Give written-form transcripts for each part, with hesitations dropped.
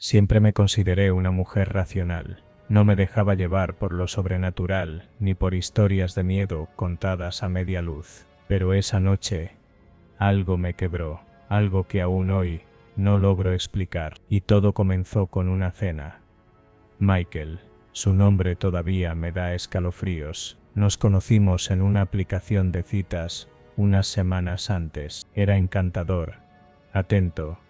Siempre me consideré una mujer racional. No me dejaba llevar por lo sobrenatural, ni por historias de miedo contadas a media luz. Pero esa noche, algo me quebró, algo que aún hoy no logro explicar. Y todo comenzó con una cena. Michael, su nombre todavía me da escalofríos. Nos conocimos en una aplicación de citas unas semanas antes. Era encantador, atento.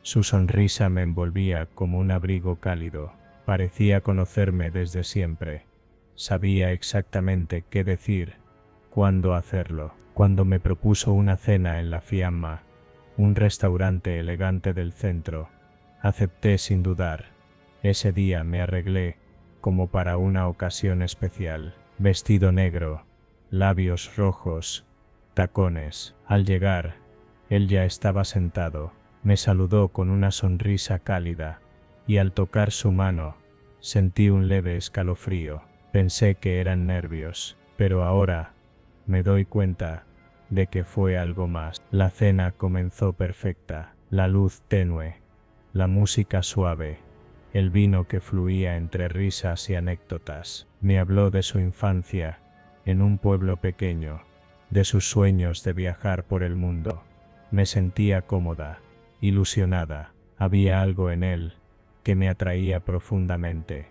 Su sonrisa me envolvía como un abrigo cálido. Parecía conocerme desde siempre. Sabía exactamente qué decir, cuándo hacerlo. Cuando me propuso una cena en La Fiamma, un restaurante elegante del centro, acepté sin dudar. Ese día me arreglé como para una ocasión especial. Vestido negro, labios rojos, tacones. Al llegar, él ya estaba sentado. Me saludó con una sonrisa cálida, y al tocar su mano, sentí un leve escalofrío. Pensé que eran nervios, pero ahora me doy cuenta de que fue algo más. La cena comenzó perfecta, la luz tenue, la música suave, el vino que fluía entre risas y anécdotas. Me habló de su infancia en un pueblo pequeño, de sus sueños de viajar por el mundo. Me sentía cómoda, ilusionada. Había algo en él que me atraía profundamente.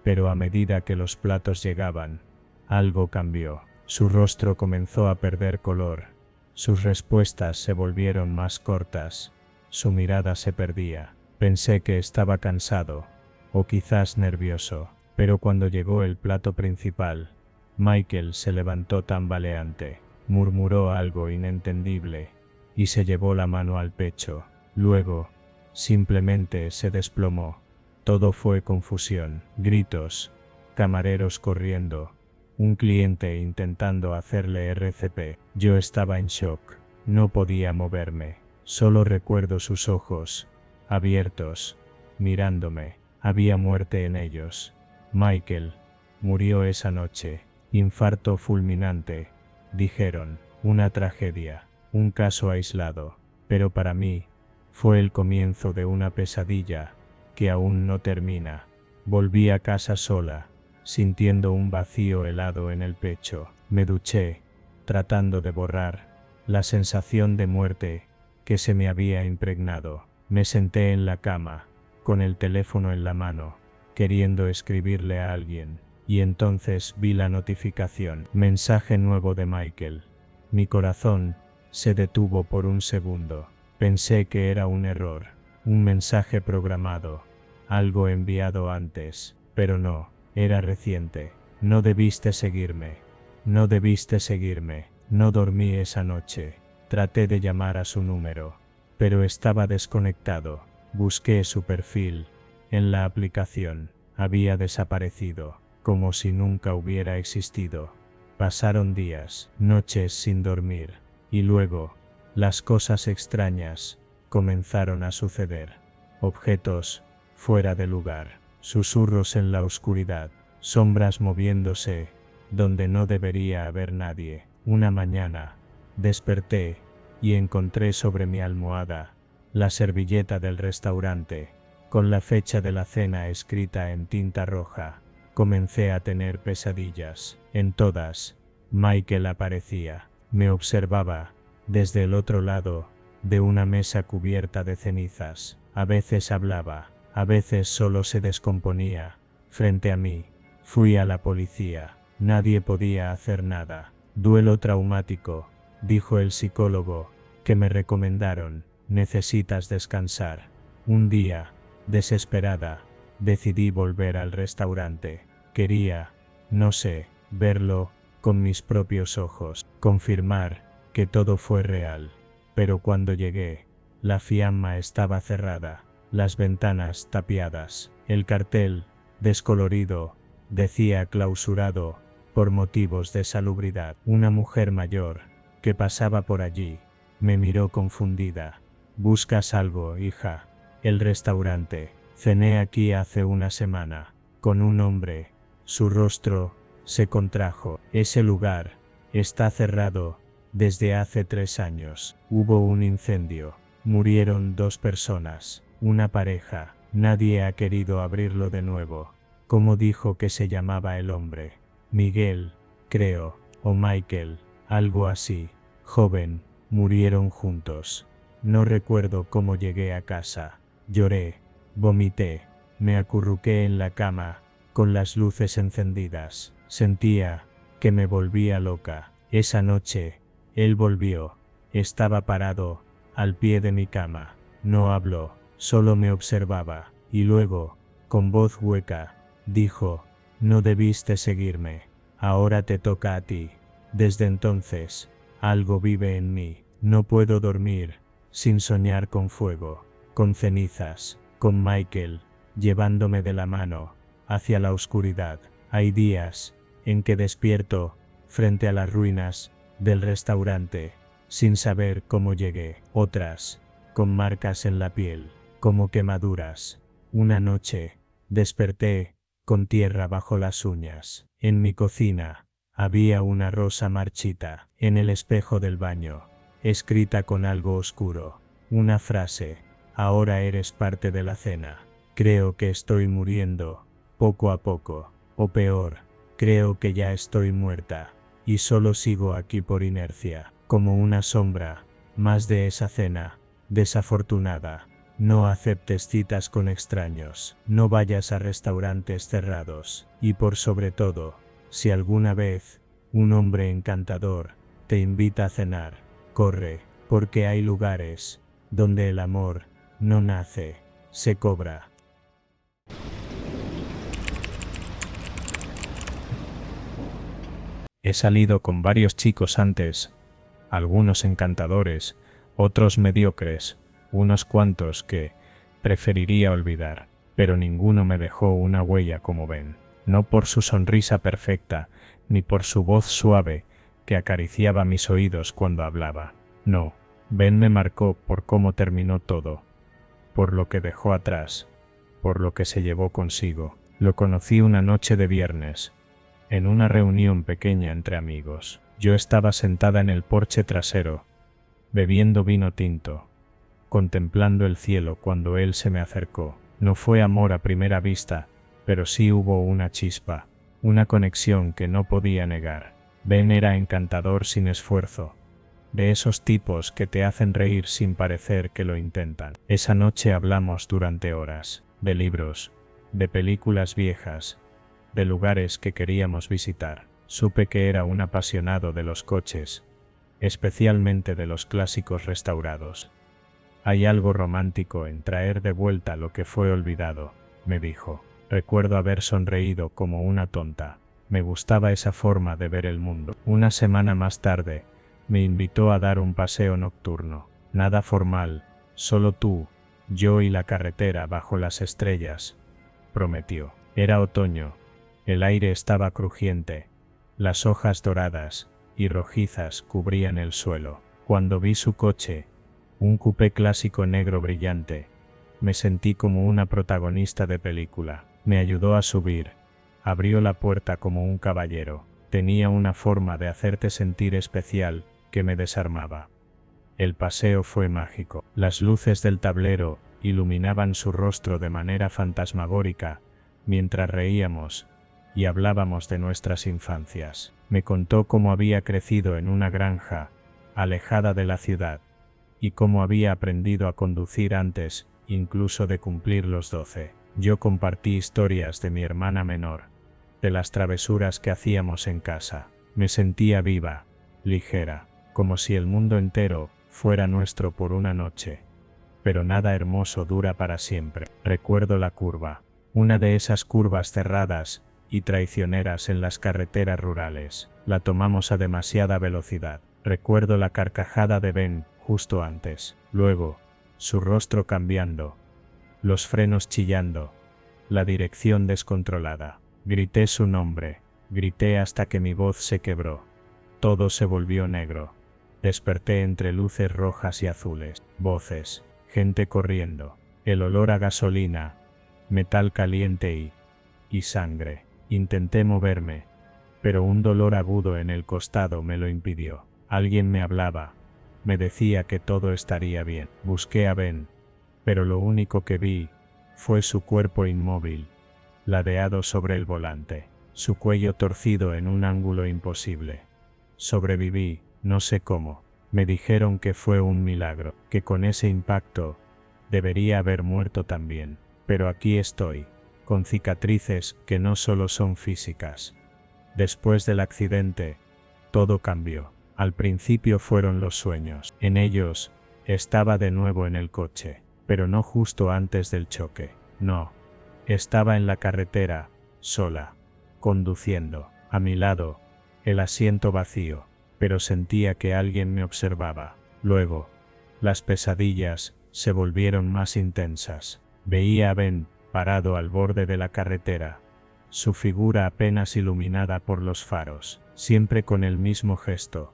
Pero a medida que los platos llegaban, algo cambió. Su rostro comenzó a perder color. Sus respuestas se volvieron más cortas. Su mirada se perdía. Pensé que estaba cansado, o quizás nervioso. Pero cuando llegó el plato principal, Michael se levantó tambaleante, murmuró algo inentendible, y se llevó la mano al pecho. Luego, simplemente se desplomó. Todo fue confusión, gritos, camareros corriendo, un cliente intentando hacerle RCP. Yo estaba en shock, no podía moverme. Solo recuerdo sus ojos, abiertos, mirándome. Había muerte en ellos. Michael murió esa noche. Infarto fulminante, dijeron. Una tragedia, un caso aislado. Pero para mí, fue el comienzo de una pesadilla que aún no termina. Volví a casa sola, sintiendo un vacío helado en el pecho. Me duché, tratando de borrar la sensación de muerte que se me había impregnado. Me senté en la cama, con el teléfono en la mano, queriendo escribirle a alguien, y entonces vi la notificación. Mensaje nuevo de Michael. Mi corazón se detuvo por un segundo. Pensé que era un error, un mensaje programado, algo enviado antes, pero no, era reciente. No debiste seguirme, no debiste seguirme. No dormí esa noche. Traté de llamar a su número, pero estaba desconectado. Busqué su perfil en la aplicación. Había desaparecido, como si nunca hubiera existido. Pasaron días, noches sin dormir, y luego, las cosas extrañas comenzaron a suceder. Objetos fuera de lugar, susurros en la oscuridad, sombras moviéndose donde no debería haber nadie. Una mañana, desperté y encontré sobre mi almohada la servilleta del restaurante, con la fecha de la cena escrita en tinta roja. Comencé a tener pesadillas. En todas, Michael aparecía. Me observaba desde el otro lado de una mesa cubierta de cenizas. A veces hablaba, a veces solo se descomponía frente a mí. Fui a la policía. Nadie podía hacer nada. Duelo traumático, dijo el psicólogo que me recomendaron. Necesitas descansar. Un día, desesperada, decidí volver al restaurante. Quería, no sé, verlo con mis propios ojos, confirmar que todo fue real. Pero cuando llegué, la fiamma estaba cerrada, las ventanas tapiadas. El cartel, descolorido, decía clausurado por motivos de salubridad. Una mujer mayor, que pasaba por allí, me miró confundida. ¿Buscas algo, hija? El restaurante. Cené aquí hace una semana, con un hombre. Su rostro se contrajo. Ese lugar está cerrado desde hace 3 años. Hubo un incendio. Murieron 2 personas, una pareja. Nadie ha querido abrirlo de nuevo. ¿Cómo dijo que se llamaba el hombre? Miguel, creo, o Michael, algo así. Joven, murieron juntos. No recuerdo cómo llegué a casa. Lloré, vomité, me acurruqué en la cama, con las luces encendidas. Sentía que me volvía loca. Esa noche, él volvió. Estaba parado, al pie de mi cama. No habló, solo me observaba, y luego, con voz hueca, dijo, no debiste seguirme, ahora te toca a ti. Desde entonces, algo vive en mí, no puedo dormir, sin soñar con fuego, con cenizas, con Michael, llevándome de la mano, hacia la oscuridad. Hay días, en que despierto, frente a las ruinas, del restaurante, sin saber cómo llegué. Otras, con marcas en la piel, como quemaduras. Una noche, desperté, con tierra bajo las uñas. En mi cocina, había una rosa marchita, en el espejo del baño, escrita con algo oscuro. Una frase, ahora eres parte de la cena. Creo que estoy muriendo, poco a poco, o peor, creo que ya estoy muerta, y solo sigo aquí por inercia, como una sombra, más de esa cena, desafortunada. No aceptes citas con extraños, no vayas a restaurantes cerrados, y por sobre todo, si alguna vez, un hombre encantador, te invita a cenar, corre, porque hay lugares, donde el amor, no nace, se cobra. He salido con varios chicos antes, algunos encantadores, otros mediocres, unos cuantos que preferiría olvidar, pero ninguno me dejó una huella como Ben, no por su sonrisa perfecta, ni por su voz suave que acariciaba mis oídos cuando hablaba. No, Ben me marcó por cómo terminó todo, por lo que dejó atrás, por lo que se llevó consigo. Lo conocí una noche de viernes, en una reunión pequeña entre amigos. Yo estaba sentada en el porche trasero, bebiendo vino tinto, contemplando el cielo cuando él se me acercó. No fue amor a primera vista, pero sí hubo una chispa, una conexión que no podía negar. Ben era encantador sin esfuerzo, de esos tipos que te hacen reír sin parecer que lo intentan. Esa noche hablamos durante horas, de libros, de películas viejas, de lugares que queríamos visitar. Supe que era un apasionado de los coches, especialmente de los clásicos restaurados. Hay algo romántico en traer de vuelta lo que fue olvidado, me dijo. Recuerdo haber sonreído como una tonta. Me gustaba esa forma de ver el mundo. Una semana más tarde, me invitó a dar un paseo nocturno. Nada formal, solo tú, yo y la carretera bajo las estrellas, prometió. Era otoño. El aire estaba crujiente. Las hojas doradas y rojizas cubrían el suelo. Cuando vi su coche, un coupé clásico negro brillante, me sentí como una protagonista de película. Me ayudó a subir, abrió la puerta como un caballero. Tenía una forma de hacerte sentir especial que me desarmaba. El paseo fue mágico. Las luces del tablero iluminaban su rostro de manera fantasmagórica, mientras reíamos y hablábamos de nuestras infancias. Me contó cómo había crecido en una granja, alejada de la ciudad, y cómo había aprendido a conducir antes, incluso de cumplir los 12. Yo compartí historias de mi hermana menor, de las travesuras que hacíamos en casa. Me sentía viva, ligera, como si el mundo entero fuera nuestro por una noche. Pero nada hermoso dura para siempre. Recuerdo la curva, una de esas curvas cerradas y traicioneras en las carreteras rurales. La tomamos a demasiada velocidad. Recuerdo la carcajada de Ben justo antes. Luego, su rostro cambiando, los frenos chillando, la dirección descontrolada. Grité su nombre, grité hasta que mi voz se quebró. Todo se volvió negro. Desperté entre luces rojas y azules, voces, gente corriendo, el olor a gasolina, metal caliente y sangre. Intenté moverme, pero un dolor agudo en el costado me lo impidió. Alguien me hablaba, me decía que todo estaría bien. Busqué a Ben, pero lo único que vi Fue su cuerpo inmóvil, ladeado sobre el volante, su cuello torcido en un ángulo imposible. Sobreviví, no sé cómo. Me dijeron que fue un milagro, que con ese impacto debería haber muerto también. Pero aquí estoy, con cicatrices que no solo son físicas. Después del accidente, todo cambió. Al principio fueron los sueños. En ellos, estaba de nuevo en el coche, pero no justo antes del choque. No. Estaba en la carretera, sola, conduciendo. A mi lado, el asiento vacío, pero sentía que alguien me observaba. Luego, las pesadillas se volvieron más intensas. Veía a Ben, parado al borde de la carretera, su figura apenas iluminada por los faros, siempre con el mismo gesto,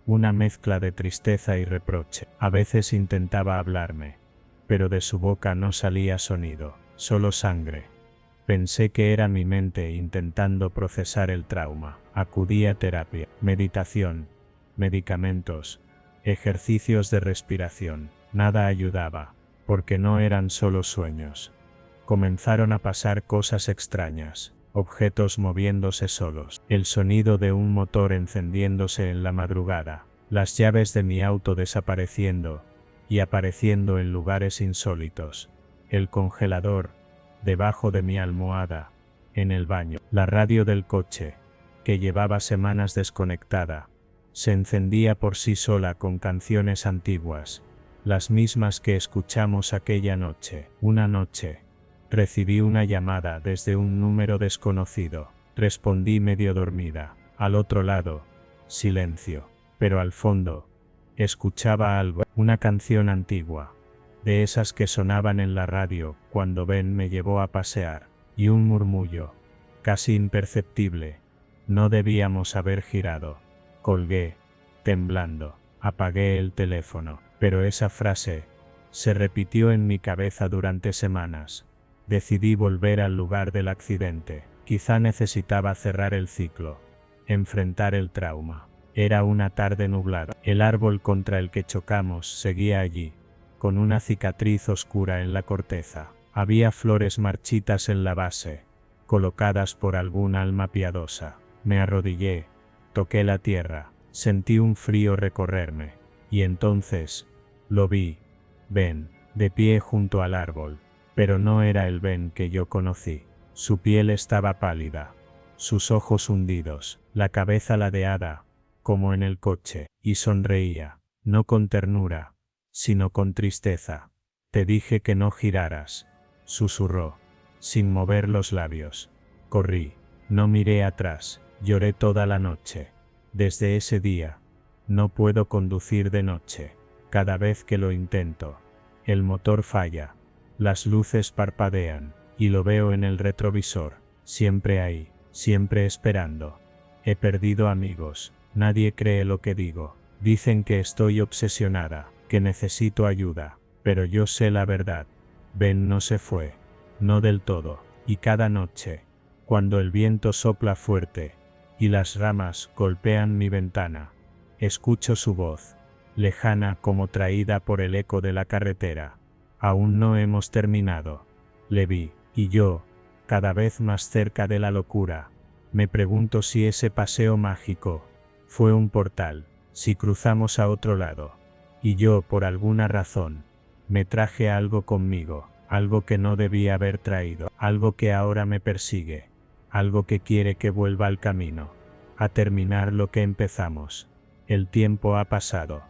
una mezcla de tristeza y reproche. A veces intentaba hablarme, pero de su boca no salía sonido, solo sangre. Pensé que era mi mente intentando procesar el trauma. Acudí a terapia, meditación, medicamentos, ejercicios de respiración. Nada ayudaba, porque no eran solo sueños. Comenzaron a pasar cosas extrañas, objetos moviéndose solos, el sonido de un motor encendiéndose en la madrugada, las llaves de mi auto desapareciendo y apareciendo en lugares insólitos, el congelador debajo de mi almohada, en el baño, la radio del coche, que llevaba semanas desconectada, se encendía por sí sola con canciones antiguas, las mismas que escuchamos aquella noche. Una noche, recibí una llamada desde un número desconocido. Respondí medio dormida. Al otro lado, silencio. Pero al fondo, escuchaba algo, una canción antigua, de esas que sonaban en la radio cuando Ben me llevó a pasear, y un murmullo, casi imperceptible. No debíamos haber girado. Colgué, temblando. Apagué el teléfono, pero esa frase se repitió en mi cabeza durante semanas. Decidí volver al lugar del accidente. Quizá necesitaba cerrar el ciclo, enfrentar el trauma. Era una tarde nublada. El árbol contra el que chocamos seguía allí, con una cicatriz oscura en la corteza. Había flores marchitas en la base, colocadas por algún alma piadosa. Me arrodillé, toqué la tierra, sentí un frío recorrerme, y entonces lo vi, Ben, de pie junto al árbol. Pero no era el Ben que yo conocí. Su piel estaba pálida, sus ojos hundidos, la cabeza ladeada, como en el coche, y sonreía, no con ternura, sino con tristeza. Te dije que no giraras, susurró, sin mover los labios. Corrí, no miré atrás, lloré toda la noche. Desde ese día, no puedo conducir de noche. Cada vez que lo intento, el motor falla. Las luces parpadean, y lo veo en el retrovisor, siempre ahí, siempre esperando. He perdido amigos, nadie cree lo que digo. Dicen que estoy obsesionada, que necesito ayuda, pero yo sé la verdad. Ben no se fue, no del todo, y cada noche, cuando el viento sopla fuerte, y las ramas golpean mi ventana, escucho su voz, lejana como traída por el eco de la carretera. Aún no hemos terminado. Levi y yo, cada vez más cerca de la locura. Me pregunto si ese paseo mágico fue un portal, si cruzamos a otro lado. Y yo, por alguna razón, me traje algo conmigo, algo que no debía haber traído, algo que ahora me persigue, algo que quiere que vuelva al camino, a terminar lo que empezamos. El tiempo ha pasado,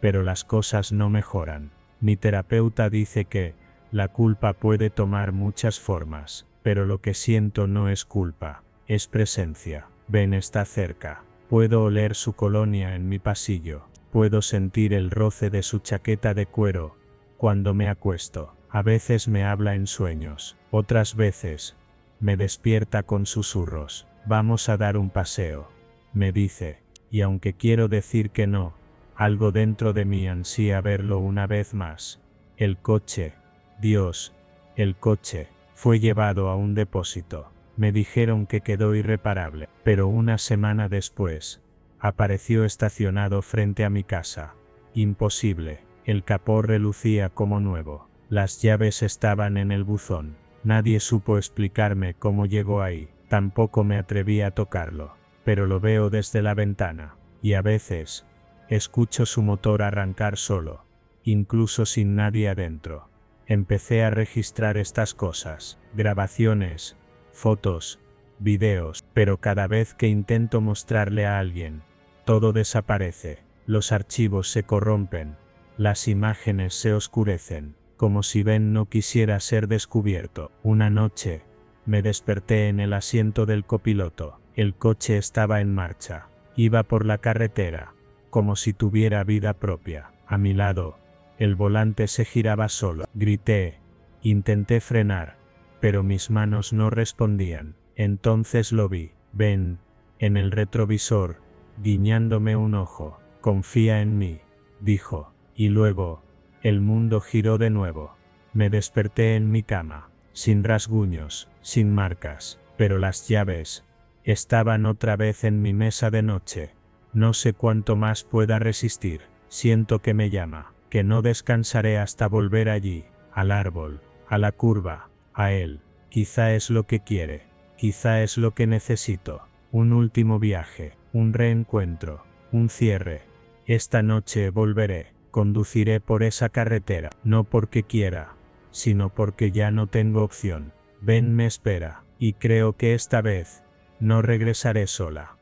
pero las cosas no mejoran. Mi terapeuta dice que la culpa puede tomar muchas formas, pero lo que siento no es culpa, es presencia. Ben está cerca. Puedo oler su colonia en mi pasillo. Puedo sentir el roce de su chaqueta de cuero cuando me acuesto. A veces me habla en sueños, otras veces me despierta con susurros. Vamos a dar un paseo, me dice, y aunque quiero decir que no, algo dentro de mí ansía verlo una vez más. El coche, Dios, el coche, fue llevado a un depósito. Me dijeron que quedó irreparable, pero una semana después, apareció estacionado frente a mi casa. Imposible, el capó relucía como nuevo. Las llaves estaban en el buzón. Nadie supo explicarme cómo llegó ahí, tampoco me atreví a tocarlo, pero lo veo desde la ventana, y a veces escucho su motor arrancar solo, incluso sin nadie adentro. Empecé a registrar estas cosas, grabaciones, fotos, videos, pero cada vez que intento mostrarle a alguien, todo desaparece, los archivos se corrompen, las imágenes se oscurecen, como si Ben no quisiera ser descubierto. Una noche, me desperté en el asiento del copiloto, el coche estaba en marcha, iba por la carretera, como si tuviera vida propia, a mi lado, el volante se giraba solo, grité, intenté frenar, pero mis manos no respondían. Entonces lo vi, Ben, en el retrovisor, guiñándome un ojo. Confía en mí, dijo, y luego, el mundo giró de nuevo. Me desperté en mi cama, sin rasguños, sin marcas, pero las llaves estaban otra vez en mi mesa de noche. No sé cuánto más pueda resistir, siento que me llama, que no descansaré hasta volver allí, al árbol, a la curva, a él. Quizá es lo que quiere. Quizá es lo que necesito, un último viaje, un reencuentro, un cierre. Esta noche volveré, conduciré por esa carretera, no porque quiera, sino porque ya no tengo opción. Ben me espera, y creo que esta vez no regresaré sola.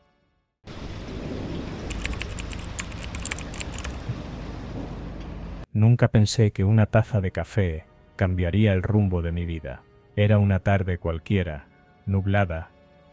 Nunca pensé que una taza de café cambiaría el rumbo de mi vida. Era una tarde cualquiera, nublada,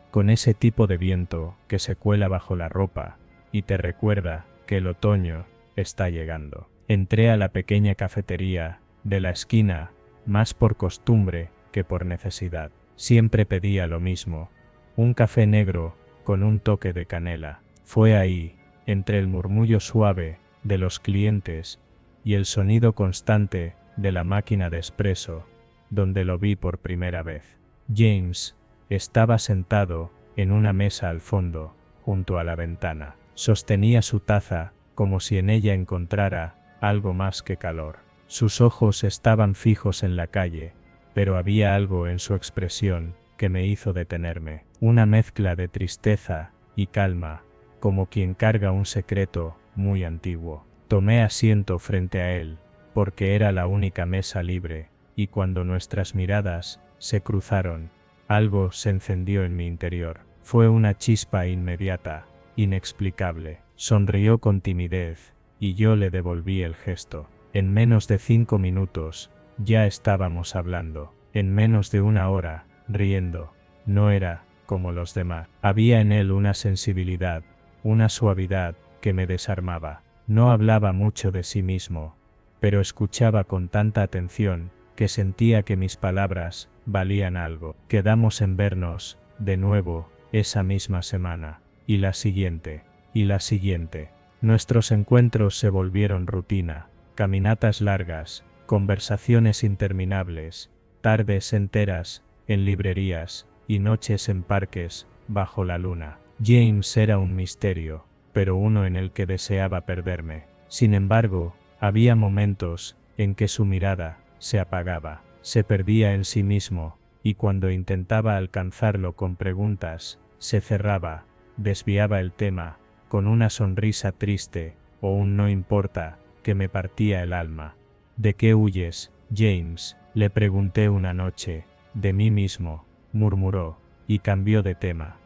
con ese tipo de viento que se cuela bajo la ropa y te recuerda que el otoño está llegando. Entré a la pequeña cafetería de la esquina, más por costumbre que por necesidad. Siempre pedía lo mismo, un café negro con un toque de canela. Fue ahí, entre el murmullo suave de los clientes y el sonido constante de la máquina de espresso, donde lo vi por primera vez. James estaba sentado en una mesa al fondo, junto a la ventana. Sostenía su taza como si en ella encontrara algo más que calor. Sus ojos estaban fijos en la calle, pero había algo en su expresión que me hizo detenerme. Una mezcla de tristeza y calma, como quien carga un secreto muy antiguo. Tomé asiento frente a él, porque era la única mesa libre, y cuando nuestras miradas se cruzaron, algo se encendió en mi interior. Fue una chispa inmediata, inexplicable. Sonrió con timidez, y yo le devolví el gesto. En menos de 5 minutos, ya estábamos hablando. En menos de una hora, riendo. No era como los demás. Había en él una sensibilidad, una suavidad que me desarmaba. No hablaba mucho de sí mismo, pero escuchaba con tanta atención que sentía que mis palabras valían algo. Quedamos en vernos, de nuevo, esa misma semana, y la siguiente, y la siguiente. Nuestros encuentros se volvieron rutina, caminatas largas, conversaciones interminables, tardes enteras en librerías y noches en parques bajo la luna. James era un misterio, pero uno en el que deseaba perderme. Sin embargo, había momentos en que su mirada se apagaba, se perdía en sí mismo, y cuando intentaba alcanzarlo con preguntas, se cerraba, desviaba el tema, con una sonrisa triste, o un no importa, que me partía el alma. ¿De qué huyes, James?, le pregunté una noche. De mí mismo, murmuró, y cambió de tema.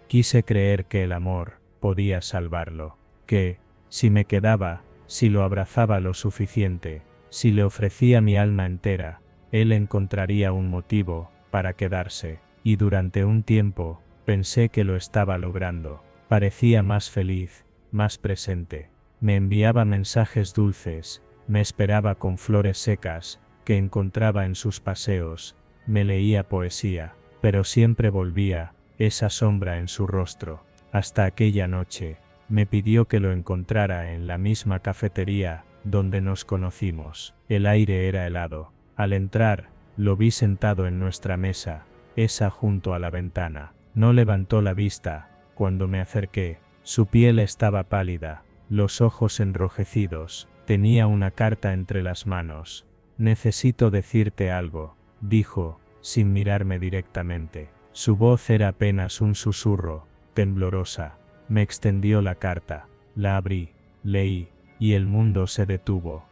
Quise creer que el amor podía salvarlo, que, si me quedaba, si lo abrazaba lo suficiente, si le ofrecía mi alma entera, él encontraría un motivo para quedarse, y durante un tiempo, pensé que lo estaba logrando. Parecía más feliz, más presente. Me enviaba mensajes dulces, me esperaba con flores secas, que encontraba en sus paseos, me leía poesía, pero siempre volvía, esa sombra en su rostro. Hasta aquella noche, me pidió que lo encontrara en la misma cafetería donde nos conocimos. El aire era helado. Al entrar, lo vi sentado en nuestra mesa, esa junto a la ventana. No levantó la vista cuando me acerqué. Su piel estaba pálida, los ojos enrojecidos. Tenía una carta entre las manos. Necesito decirte algo, dijo, sin mirarme directamente. Su voz era apenas un susurro, temblorosa. Me extendió la carta, la abrí, leí, y el mundo se detuvo.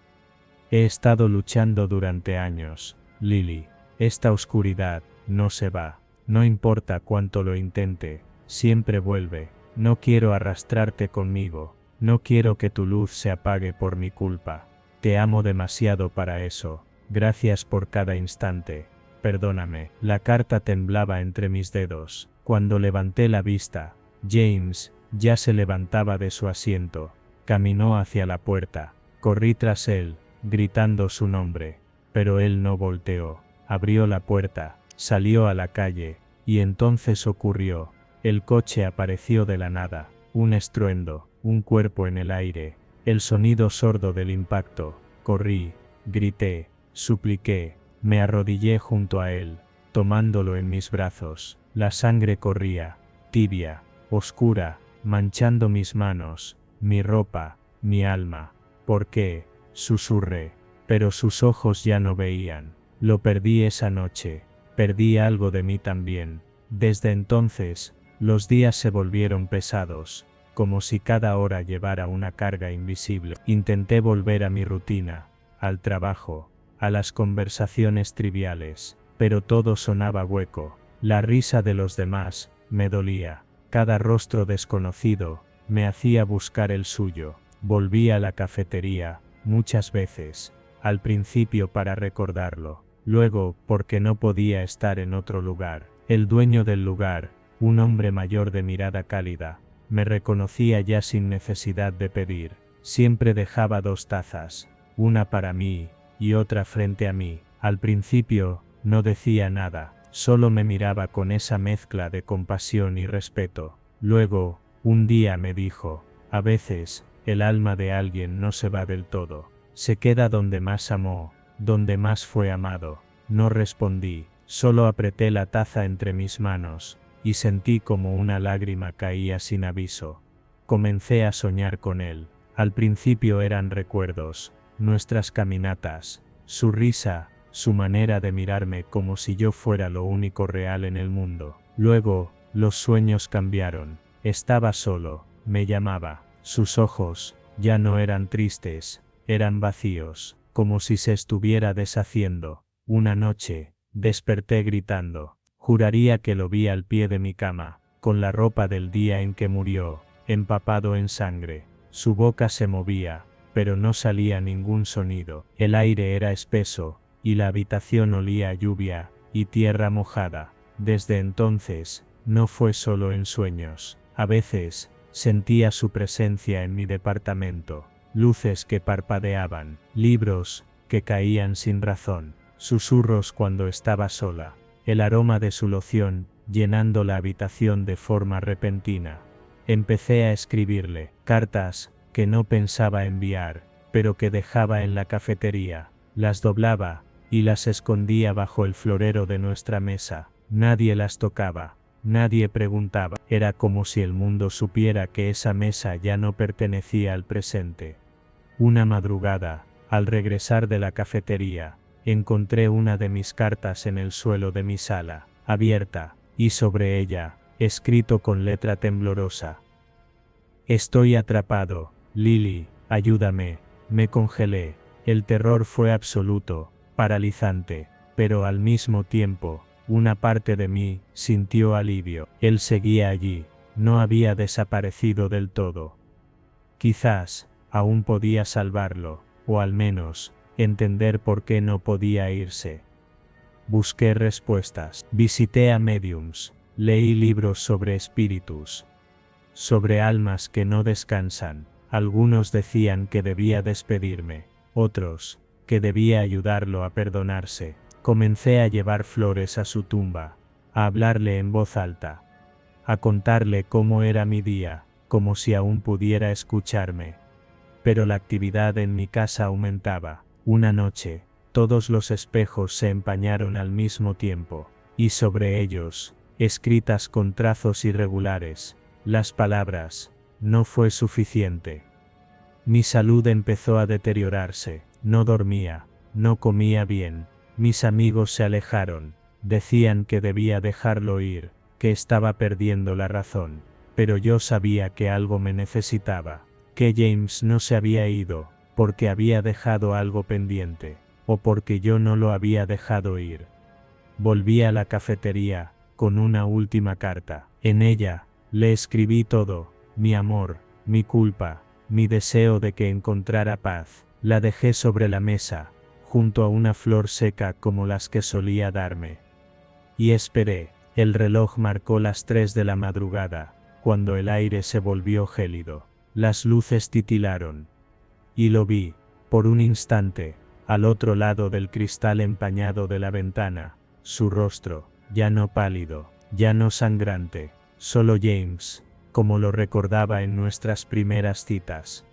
He estado luchando durante años, Lily. Esta oscuridad no se va. No importa cuánto lo intente, siempre vuelve. No quiero arrastrarte conmigo. No quiero que tu luz se apague por mi culpa. Te amo demasiado para eso. Gracias por cada instante. Perdóname. La carta temblaba entre mis dedos. Cuando levanté la vista, James ya se levantaba de su asiento. Caminó hacia la puerta. Corrí tras él, gritando su nombre. Pero él no volteó. Abrió la puerta, salió a la calle, y entonces ocurrió. El coche apareció de la nada. Un estruendo, un cuerpo en el aire. El sonido sordo del impacto. Corrí, grité, supliqué, me arrodillé junto a él, tomándolo en mis brazos. La sangre corría, tibia, oscura, manchando mis manos, mi ropa, mi alma. ¿Por qué? Susurré, pero sus ojos ya no veían. Lo perdí esa noche, perdí algo de mí también. Desde entonces, los días se volvieron pesados, como si cada hora llevara una carga invisible. Intenté volver a mi rutina, al trabajo, a las conversaciones triviales, pero todo sonaba hueco. La risa de los demás me dolía. Cada rostro desconocido me hacía buscar el suyo. Volví a la cafetería, muchas veces, al principio para recordarlo, luego porque no podía estar en otro lugar. El dueño del lugar, un hombre mayor de mirada cálida, me reconocía ya sin necesidad de pedir. Siempre dejaba 2 tazas, una para mí y otra frente a mí. Al principio, no decía nada, solo me miraba con esa mezcla de compasión y respeto. Luego, un día me dijo, a veces, el alma de alguien no se va del todo. Se queda donde más amó, donde más fue amado. No respondí, solo apreté la taza entre mis manos, y sentí como una lágrima caía sin aviso. Comencé a soñar con él. Al principio eran recuerdos, nuestras caminatas, su risa, su manera de mirarme como si yo fuera lo único real en el mundo. Luego, los sueños cambiaron. Estaba solo, me llamaba. Sus ojos ya no eran tristes, eran vacíos, como si se estuviera deshaciendo. Una noche, desperté gritando. Juraría que lo vi al pie de mi cama, con la ropa del día en que murió, empapado en sangre. Su boca se movía, pero no salía ningún sonido. El aire era espeso, y la habitación olía a lluvia y tierra mojada. Desde entonces, no fue solo en sueños. A veces, sentía su presencia en mi departamento. Luces que parpadeaban, libros que caían sin razón, susurros cuando estaba sola. El aroma de su loción, llenando la habitación de forma repentina. Empecé a escribirle cartas que no pensaba enviar, pero que dejaba en la cafetería. Las doblaba y las escondía bajo el florero de nuestra mesa. Nadie las tocaba, nadie preguntaba. Era como si el mundo supiera que esa mesa ya no pertenecía al presente. Una madrugada, al regresar de la cafetería, encontré una de mis cartas en el suelo de mi sala, abierta, y sobre ella, escrito con letra temblorosa. Estoy atrapado, Lily, ayúdame. Me congelé. El terror fue absoluto, paralizante, pero al mismo tiempo, una parte de mí sintió alivio. Él seguía allí, no había desaparecido del todo. Quizás, aún podía salvarlo, o al menos, entender por qué no podía irse. Busqué respuestas, visité a mediums, leí libros sobre espíritus, sobre almas que no descansan. Algunos decían que debía despedirme, otros, que debía ayudarlo a perdonarse. Comencé a llevar flores a su tumba, a hablarle en voz alta, a contarle cómo era mi día, como si aún pudiera escucharme. Pero la actividad en mi casa aumentaba. Una noche, todos los espejos se empañaron al mismo tiempo, y sobre ellos, escritas con trazos irregulares, las palabras, no fue suficiente. Mi salud empezó a deteriorarse, no dormía, no comía bien, mis amigos se alejaron, Decían que debía dejarlo ir, que estaba perdiendo la razón. Pero yo sabía que algo me necesitaba, que James no se había ido, porque había dejado algo pendiente, o porque yo no lo había dejado ir. Volví a la cafetería, con una última carta. En ella, le escribí todo, mi amor, mi culpa, mi deseo de que encontrara paz. La dejé sobre la mesa, junto a una flor seca como las que solía darme. Y esperé. El reloj marcó las 3 de la madrugada, cuando el aire se volvió gélido. Las luces titilaron. Y lo vi, por un instante, al otro lado del cristal empañado de la ventana, su rostro, ya no pálido, ya no sangrante, solo James, como lo recordaba en nuestras primeras citas.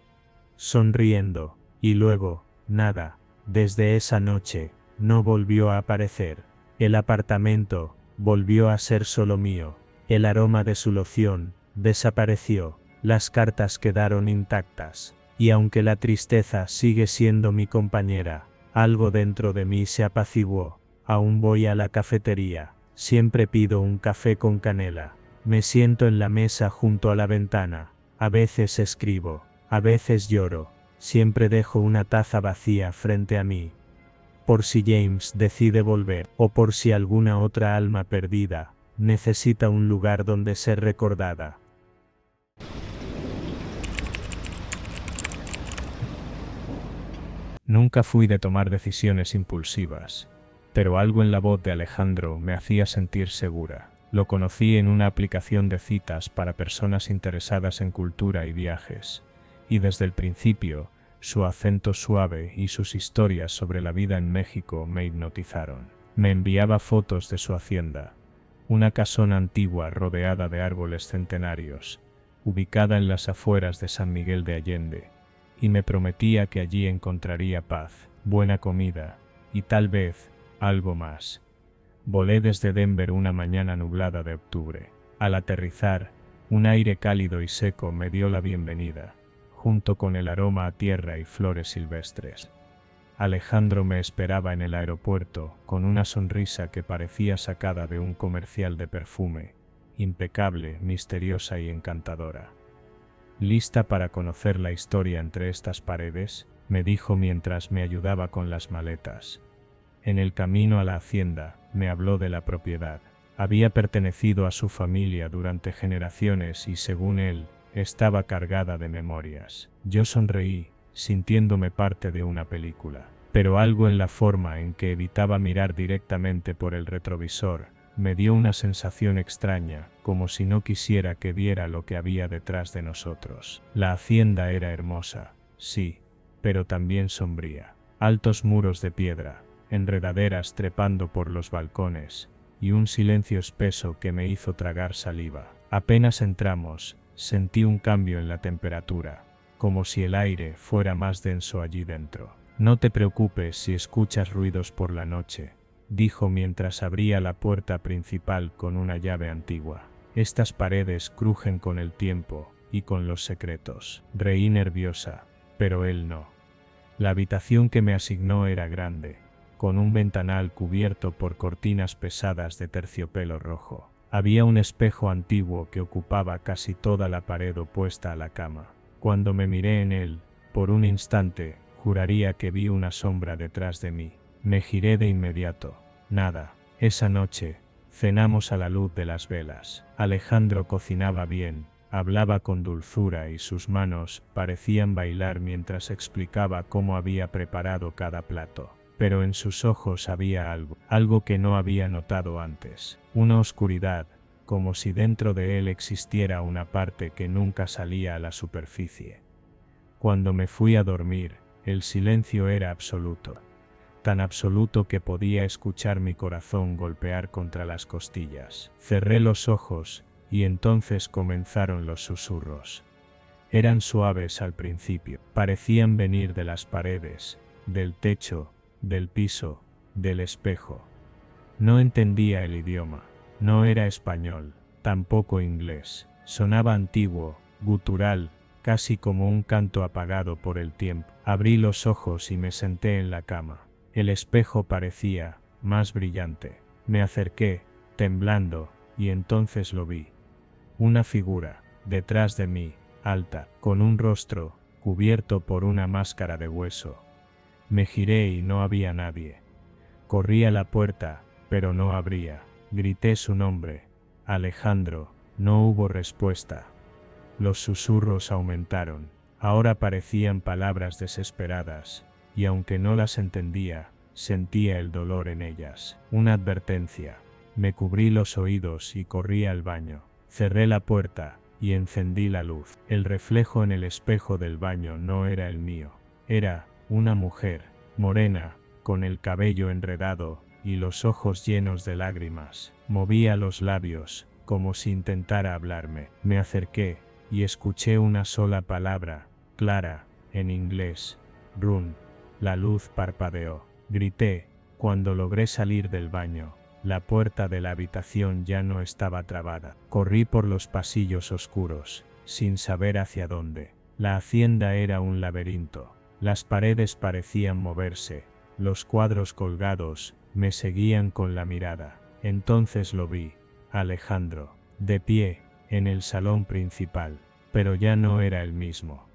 Sonriendo, y luego, nada, desde esa noche, no volvió a aparecer. El apartamento volvió a ser solo mío. El aroma de su loción desapareció. Las cartas quedaron intactas. Y aunque la tristeza sigue siendo mi compañera, algo dentro de mí se apaciguó. Aún voy a la cafetería. Siempre pido un café con canela. Me siento en la mesa junto a la ventana. A veces escribo, a veces lloro. Siempre dejo una taza vacía frente a mí. Por si James decide volver, o por si alguna otra alma perdida necesita un lugar donde ser recordada. Nunca fui de tomar decisiones impulsivas, pero algo en la voz de Alejandro me hacía sentir segura. Lo conocí en una aplicación de citas para personas interesadas en cultura y viajes, y desde el principio, su acento suave y sus historias sobre la vida en México me hipnotizaron. Me enviaba fotos de su hacienda, una casona antigua rodeada de árboles centenarios, ubicada en las afueras de San Miguel de Allende, y me prometía que allí encontraría paz, buena comida, y tal vez, algo más. Volé desde Denver una mañana nublada de octubre. Al aterrizar, un aire cálido y seco me dio la bienvenida, junto con el aroma a tierra y flores silvestres. Alejandro me esperaba en el aeropuerto, con una sonrisa que parecía sacada de un comercial de perfume, impecable, misteriosa y encantadora. ¿Lista para conocer la historia entre estas paredes?, me dijo mientras me ayudaba con las maletas. En el camino a la hacienda, me habló de la propiedad. Había pertenecido a su familia durante generaciones y, según él, estaba cargada de memorias. Yo sonreí, sintiéndome parte de una película. Pero algo en la forma en que evitaba mirar directamente por el retrovisor me dio una sensación extraña, como si no quisiera que viera lo que había detrás de nosotros. La hacienda era hermosa, sí, pero también sombría. Altos muros de piedra, enredaderas trepando por los balcones, y un silencio espeso que me hizo tragar saliva. Apenas entramos, sentí un cambio en la temperatura, como si el aire fuera más denso allí dentro. No te preocupes si escuchas ruidos por la noche, dijo mientras abría la puerta principal con una llave antigua. Estas paredes crujen con el tiempo y con los secretos. Reí nerviosa, pero él no. La habitación que me asignó era grande, con un ventanal cubierto por cortinas pesadas de terciopelo rojo. Había un espejo antiguo que ocupaba casi toda la pared opuesta a la cama. Cuando me miré en él, por un instante, juraría que vi una sombra detrás de mí. Me giré de inmediato. Nada. Esa noche, cenamos a la luz de las velas. Alejandro cocinaba bien, hablaba con dulzura y sus manos parecían bailar mientras explicaba cómo había preparado cada plato. Pero en sus ojos había algo que no había notado antes. Una oscuridad, como si dentro de él existiera una parte que nunca salía a la superficie. Cuando me fui a dormir, el silencio era absoluto. Tan absoluto que podía escuchar mi corazón golpear contra las costillas. Cerré los ojos, y entonces comenzaron los susurros. Eran suaves al principio, parecían venir de las paredes, del techo, del piso, del espejo. No entendía el idioma, no era español, tampoco inglés. Sonaba antiguo, gutural, casi como un canto apagado por el tiempo. Abrí los ojos y me senté en la cama. El espejo parecía más brillante. Me acerqué, temblando, y entonces lo vi. Una figura, detrás de mí, alta, con un rostro, cubierto por una máscara de hueso. Me giré y no había nadie. Corrí a la puerta, pero no abría. Grité su nombre. Alejandro. No hubo respuesta. Los susurros aumentaron. Ahora parecían palabras desesperadas, y aunque no las entendía, sentía el dolor en ellas. Una advertencia. Me cubrí los oídos y corrí al baño. Cerré la puerta y encendí la luz. El reflejo en el espejo del baño no era el mío. Era una mujer, morena, con el cabello enredado y los ojos llenos de lágrimas. Movía los labios, como si intentara hablarme. Me acerqué y escuché una sola palabra, clara, en inglés. Run. La luz parpadeó. Grité. Cuando logré salir del baño, la puerta de la habitación ya no estaba trabada. Corrí por los pasillos oscuros, sin saber hacia dónde. La hacienda era un laberinto. Las paredes parecían moverse. Los cuadros colgados me seguían con la mirada. Entonces lo vi, Alejandro, de pie, en el salón principal, pero ya no era el mismo.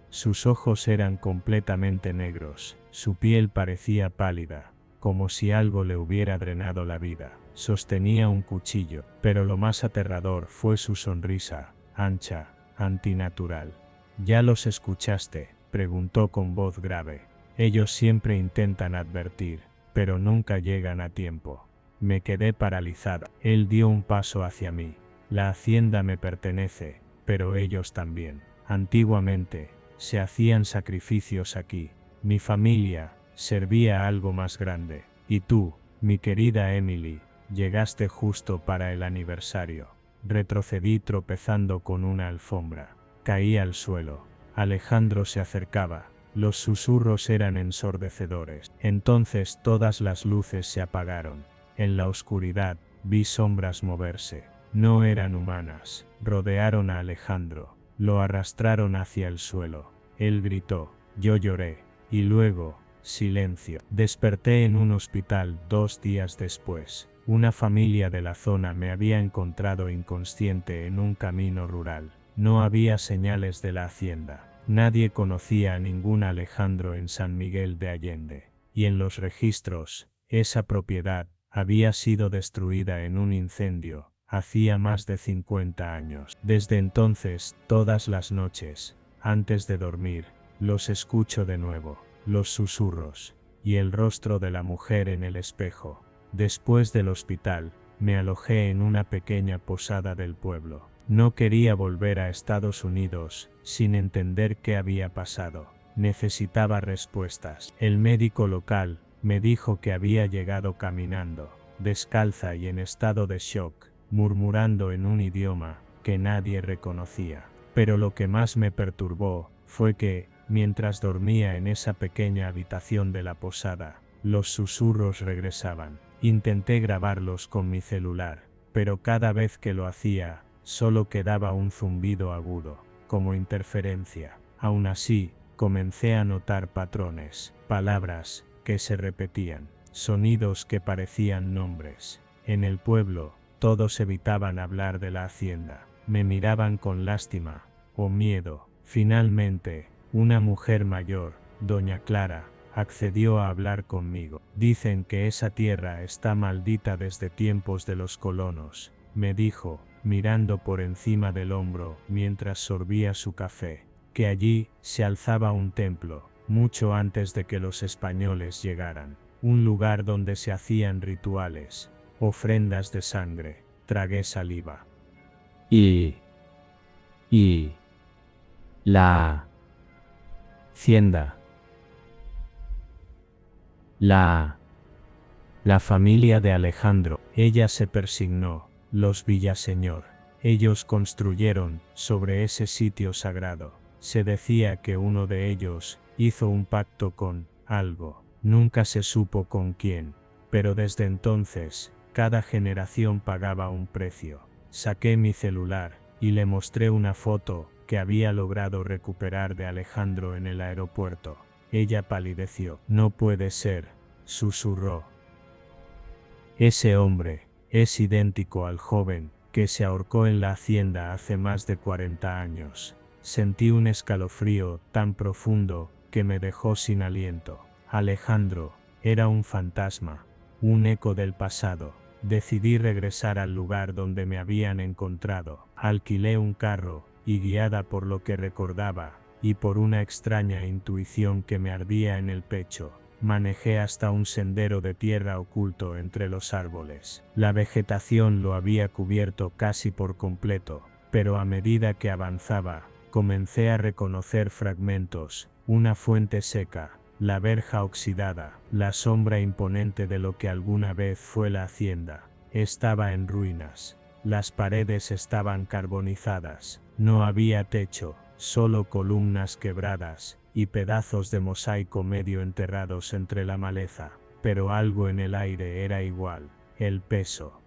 Sus ojos eran completamente negros, su piel parecía pálida, como si algo le hubiera drenado la vida. Sostenía un cuchillo, pero lo más aterrador fue su sonrisa, ancha, antinatural. ¿Ya los escuchaste?, preguntó con voz grave. Ellos siempre intentan advertir, pero nunca llegan a tiempo. Me quedé paralizada. Él dio un paso hacia mí. La hacienda me pertenece, pero ellos también. Antiguamente, se hacían sacrificios aquí. Mi familia servía a algo más grande. Y tú, mi querida Emily, llegaste justo para el aniversario. Retrocedí tropezando con una alfombra. Caí al suelo. Alejandro se acercaba. Los susurros eran ensordecedores. Entonces todas las luces se apagaron. En la oscuridad, vi sombras moverse. No eran humanas. Rodearon a Alejandro. Lo arrastraron hacia el suelo. Él gritó. Yo lloré. Y luego, silencio. Desperté en un hospital 2 días después. Una familia de la zona me había encontrado inconsciente en un camino rural. No había señales de la hacienda. Nadie conocía a ningún Alejandro en San Miguel de Allende. Y en los registros, esa propiedad había sido destruida en un incendio, hacía más de 50 años. Desde entonces, todas las noches, antes de dormir, los escucho de nuevo, los susurros, y el rostro de la mujer en el espejo. Después del hospital, me alojé en una pequeña posada del pueblo. No quería volver a Estados Unidos, sin entender qué había pasado. Necesitaba respuestas. El médico local me dijo que había llegado caminando, descalza y en estado de shock, murmurando en un idioma que nadie reconocía. Pero lo que más me perturbó fue que, mientras dormía en esa pequeña habitación de la posada, los susurros regresaban. Intenté grabarlos con mi celular, pero cada vez que lo hacía, solo quedaba un zumbido agudo, como interferencia. Aún así, comencé a notar patrones, palabras que se repetían, sonidos que parecían nombres. En el pueblo, todos evitaban hablar de la hacienda. Me miraban con lástima o miedo. Finalmente, una mujer mayor, doña Clara, accedió a hablar conmigo. Dicen que esa tierra está maldita desde tiempos de los colonos, me dijo, mirando por encima del hombro mientras sorbía su café, que allí se alzaba un templo, mucho antes de que los españoles llegaran, un lugar donde se hacían rituales, ofrendas de sangre. Tragué saliva. La hacienda. La familia de Alejandro. Ella se persignó. Los Villaseñor. Ellos construyeron sobre ese sitio sagrado. Se decía que uno de ellos hizo un pacto con algo. Nunca se supo con quién. Pero desde entonces, cada generación pagaba un precio. Saqué mi celular y le mostré una foto que había logrado recuperar de Alejandro en el aeropuerto. Ella palideció. No puede ser, susurró. Ese hombre es idéntico al joven que se ahorcó en la hacienda hace más de 40 años. Sentí un escalofrío tan profundo que me dejó sin aliento. Alejandro era un fantasma, un eco del pasado. Decidí regresar al lugar donde me habían encontrado. Alquilé un carro y, guiada por lo que recordaba y por una extraña intuición que me ardía en el pecho, manejé hasta un sendero de tierra oculto entre los árboles. La vegetación lo había cubierto casi por completo, pero a medida que avanzaba, comencé a reconocer fragmentos: una fuente seca, la verja oxidada, la sombra imponente de lo que alguna vez fue la hacienda. Estaba en ruinas. Las paredes estaban carbonizadas. No había techo, solo columnas quebradas y pedazos de mosaico medio enterrados entre la maleza. Pero algo en el aire era igual: el peso.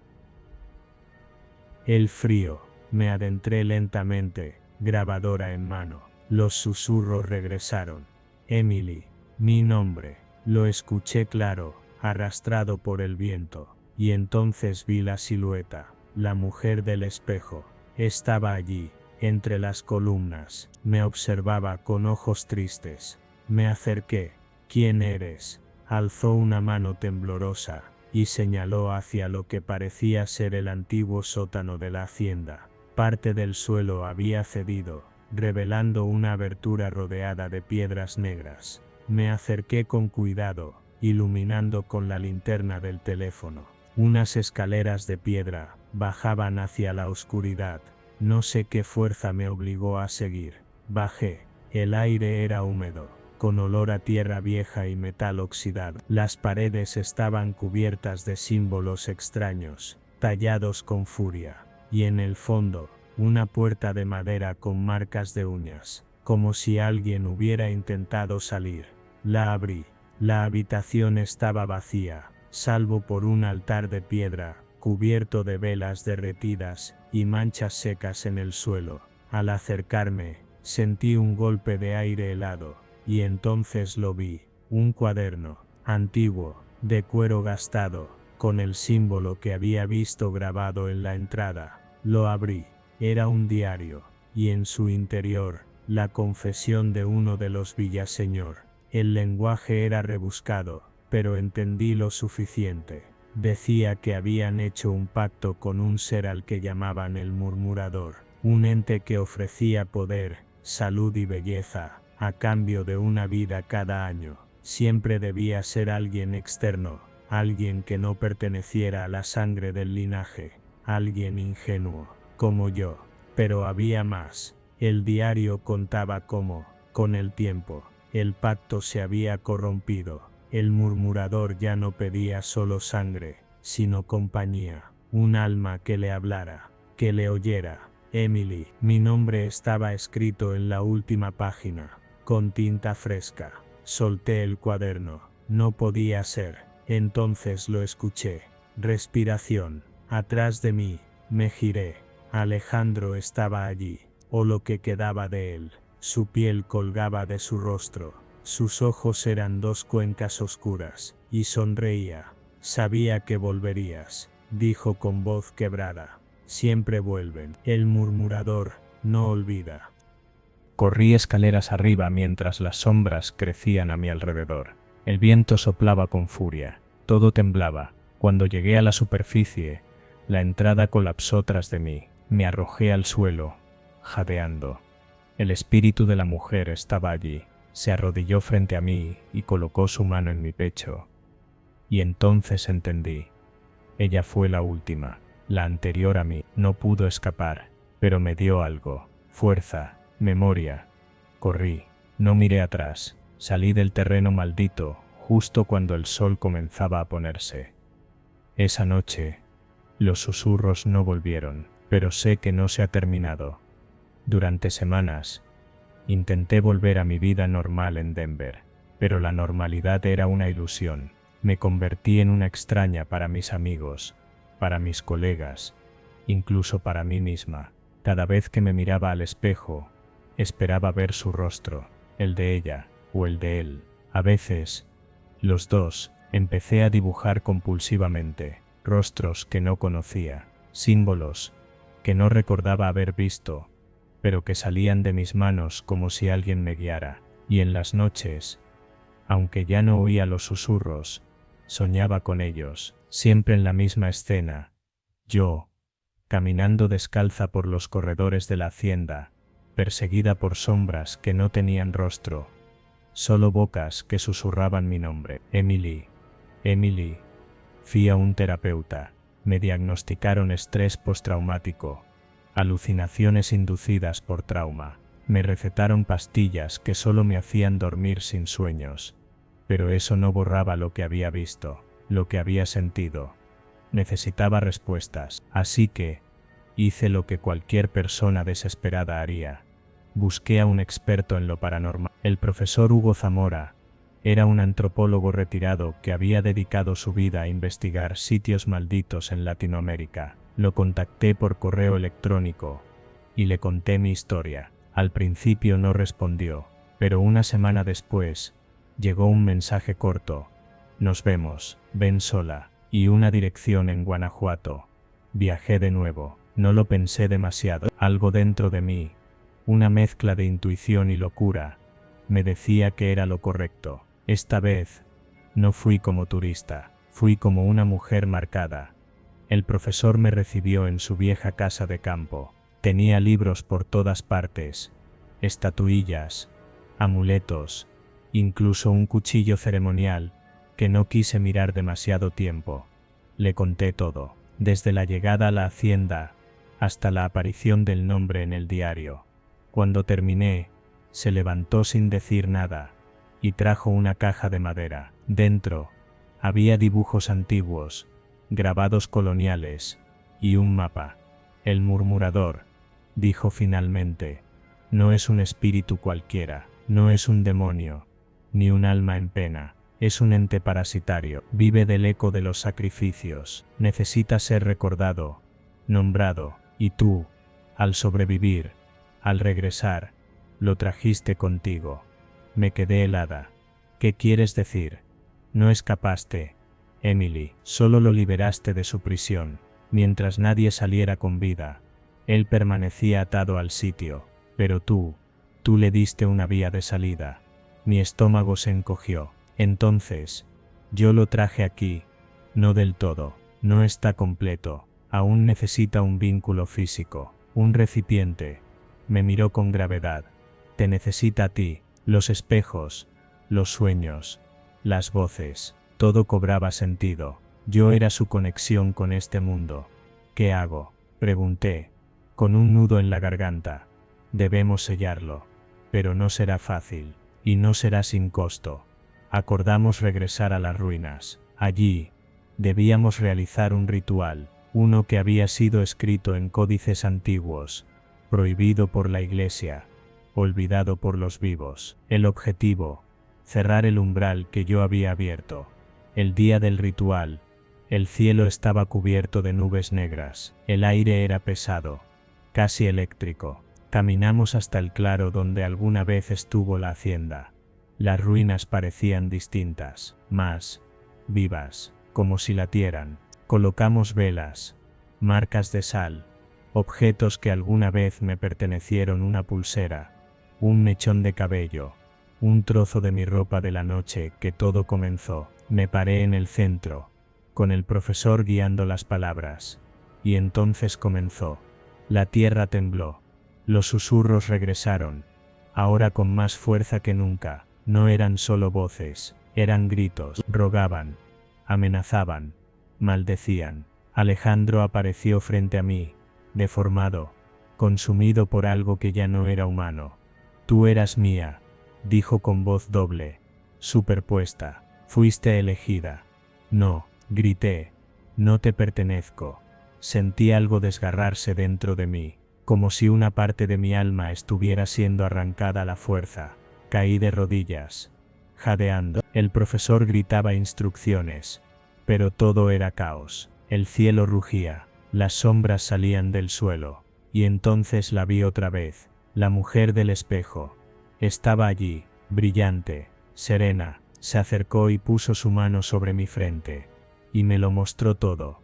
El frío. Me adentré lentamente, grabadora en mano. Los susurros regresaron. Emily, mi nombre. Lo escuché claro, arrastrado por el viento. Y entonces vi la silueta. La mujer del espejo. Estaba allí, entre las columnas. Me observaba con ojos tristes. Me acerqué. ¿Quién eres? Alzó una mano temblorosa y señaló hacia lo que parecía ser el antiguo sótano de la hacienda. Parte del suelo había cedido, revelando una abertura rodeada de piedras negras. Me acerqué con cuidado, iluminando con la linterna del teléfono. Unas escaleras de piedra bajaban hacia la oscuridad. No sé qué fuerza me obligó a seguir. Bajé. El aire era húmedo, con olor a tierra vieja y metal oxidado. Las paredes estaban cubiertas de símbolos extraños, tallados con furia. Y en el fondo, una puerta de madera con marcas de uñas, como si alguien hubiera intentado salir. La abrí. La habitación estaba vacía, salvo por un altar de piedra, cubierto de velas derretidas y manchas secas en el suelo. Al acercarme, sentí un golpe de aire helado, y entonces lo vi: un cuaderno, antiguo, de cuero gastado, con el símbolo que había visto grabado en la entrada. Lo abrí. Era un diario, y en su interior, la confesión de uno de los Villaseñor. El lenguaje era rebuscado, pero entendí lo suficiente. Decía que habían hecho un pacto con un ser al que llamaban el Murmurador, un ente que ofrecía poder, salud y belleza, a cambio de una vida cada año. Siempre debía ser alguien externo, alguien que no perteneciera a la sangre del linaje, alguien ingenuo, como yo. Pero había más. El diario contaba cómo, con el tiempo, el pacto se había corrompido. El Murmurador ya no pedía solo sangre, sino compañía, un alma que le hablara, que le oyera. Emily, mi nombre estaba escrito en la última página, con tinta fresca. Solté el cuaderno. No podía ser. Entonces lo escuché. Respiración. Atrás de mí. Me giré. Alejandro estaba allí, o lo que quedaba de él. Su piel colgaba de su rostro. Sus ojos eran dos cuencas oscuras, y sonreía. Sabía que volverías, dijo con voz quebrada. Siempre vuelven. El Murmurador no olvida. Corrí escaleras arriba mientras las sombras crecían a mi alrededor. El viento soplaba con furia. Todo temblaba. Cuando llegué a la superficie, la entrada colapsó tras de mí. Me arrojé al suelo, jadeando. El espíritu de la mujer estaba allí. Se arrodilló frente a mí y colocó su mano en mi pecho. Y entonces entendí. Ella fue la última, la anterior a mí. No pudo escapar, pero me dio algo: fuerza, memoria. Corrí, no miré atrás. Salí del terreno maldito justo cuando el sol comenzaba a ponerse. Esa noche, los susurros no volvieron, pero sé que no se ha terminado. Durante semanas, intenté volver a mi vida normal en Denver, pero la normalidad era una ilusión. Me convertí en una extraña para mis amigos, para mis colegas, incluso para mí misma. Cada vez que me miraba al espejo, esperaba ver su rostro, el de ella o el de él. A veces, los dos. Empecé a dibujar compulsivamente. rostros que no conocía, símbolos que no recordaba haber visto, pero que salían de mis manos como si alguien me guiara, y en las noches, aunque ya no oía los susurros, soñaba con ellos, siempre en la misma escena, yo, caminando descalza por los corredores de la hacienda, perseguida por sombras que no tenían rostro, solo bocas que susurraban mi nombre. Emily, Emily. Fui a un terapeuta, me diagnosticaron estrés postraumático, alucinaciones inducidas por trauma, me recetaron pastillas que solo me hacían dormir sin sueños, pero eso no borraba lo que había visto, lo que había sentido. Necesitaba respuestas, así que hice lo que cualquier persona desesperada haría. Busqué a un experto en lo paranormal. El profesor Hugo Zamora era un antropólogo retirado que había dedicado su vida a investigar sitios malditos en Latinoamérica. Lo contacté por correo electrónico y le conté mi historia. Al principio no respondió, pero una semana después llegó un mensaje corto: nos vemos, ven sola, y una dirección en Guanajuato. Viajé de nuevo, no lo pensé demasiado. Algo dentro de mí, una mezcla de intuición y locura, me decía que era lo correcto. Esta vez no fui como turista, fui como una mujer marcada. El profesor me recibió en su vieja casa de campo. Tenía libros por todas partes, estatuillas, amuletos, incluso un cuchillo ceremonial que no quise mirar demasiado tiempo. Le conté todo, desde la llegada a la hacienda hasta la aparición del nombre en el diario. Cuando terminé, se levantó sin decir nada y trajo una caja de madera. Dentro había dibujos antiguos, grabados coloniales y un mapa. El murmurador, dijo finalmente, no es un espíritu cualquiera, no es un demonio, ni un alma en pena, es un ente parasitario, vive del eco de los sacrificios, necesita ser recordado, nombrado, y tú, al sobrevivir, al regresar, lo trajiste contigo. Me quedé helada. ¿Qué quieres decir? No escapaste, Emily, solo lo liberaste de su prisión. Mientras nadie saliera con vida, él permanecía atado al sitio, pero tú le diste una vía de salida. Mi estómago se encogió. Entonces, yo lo traje aquí, no del todo, no está completo, aún necesita un vínculo físico, un recipiente. Me miró con gravedad. Te necesita a ti. Los espejos, los sueños, las voces, todo cobraba sentido. Yo era su conexión con este mundo. ¿Qué hago?, pregunté, con un nudo en la garganta. Debemos sellarlo, pero no será fácil, y no será sin costo. Acordamos regresar a las ruinas. Allí, debíamos realizar un ritual, uno que había sido escrito en códices antiguos, prohibido por la Iglesia, olvidado por los vivos. El objetivo, cerrar el umbral que yo había abierto. El día del ritual, el cielo estaba cubierto de nubes negras, el aire era pesado, casi eléctrico. Caminamos hasta el claro donde alguna vez estuvo la hacienda. Las ruinas parecían distintas, más vivas, como si latieran. Colocamos velas, marcas de sal, objetos que alguna vez me pertenecieron, una pulsera, un mechón de cabello, un trozo de mi ropa de la noche que todo comenzó. Me paré en el centro, con el profesor guiando las palabras, y entonces comenzó. La tierra tembló, los susurros regresaron, ahora con más fuerza que nunca. No eran solo voces, eran gritos, rogaban, amenazaban, maldecían. Alejandro apareció frente a mí, deformado, consumido por algo que ya no era humano. Tú eras mía, dijo con voz doble, superpuesta. Fuiste elegida. No, grité, no te pertenezco. Sentí algo desgarrarse dentro de mí, como si una parte de mi alma estuviera siendo arrancada a la fuerza. Caí de rodillas, jadeando. El profesor gritaba instrucciones, pero todo era caos. El cielo rugía, las sombras salían del suelo, y entonces la vi otra vez, la mujer del espejo. Estaba allí, brillante, serena. Se acercó y puso su mano sobre mi frente, y me lo mostró todo.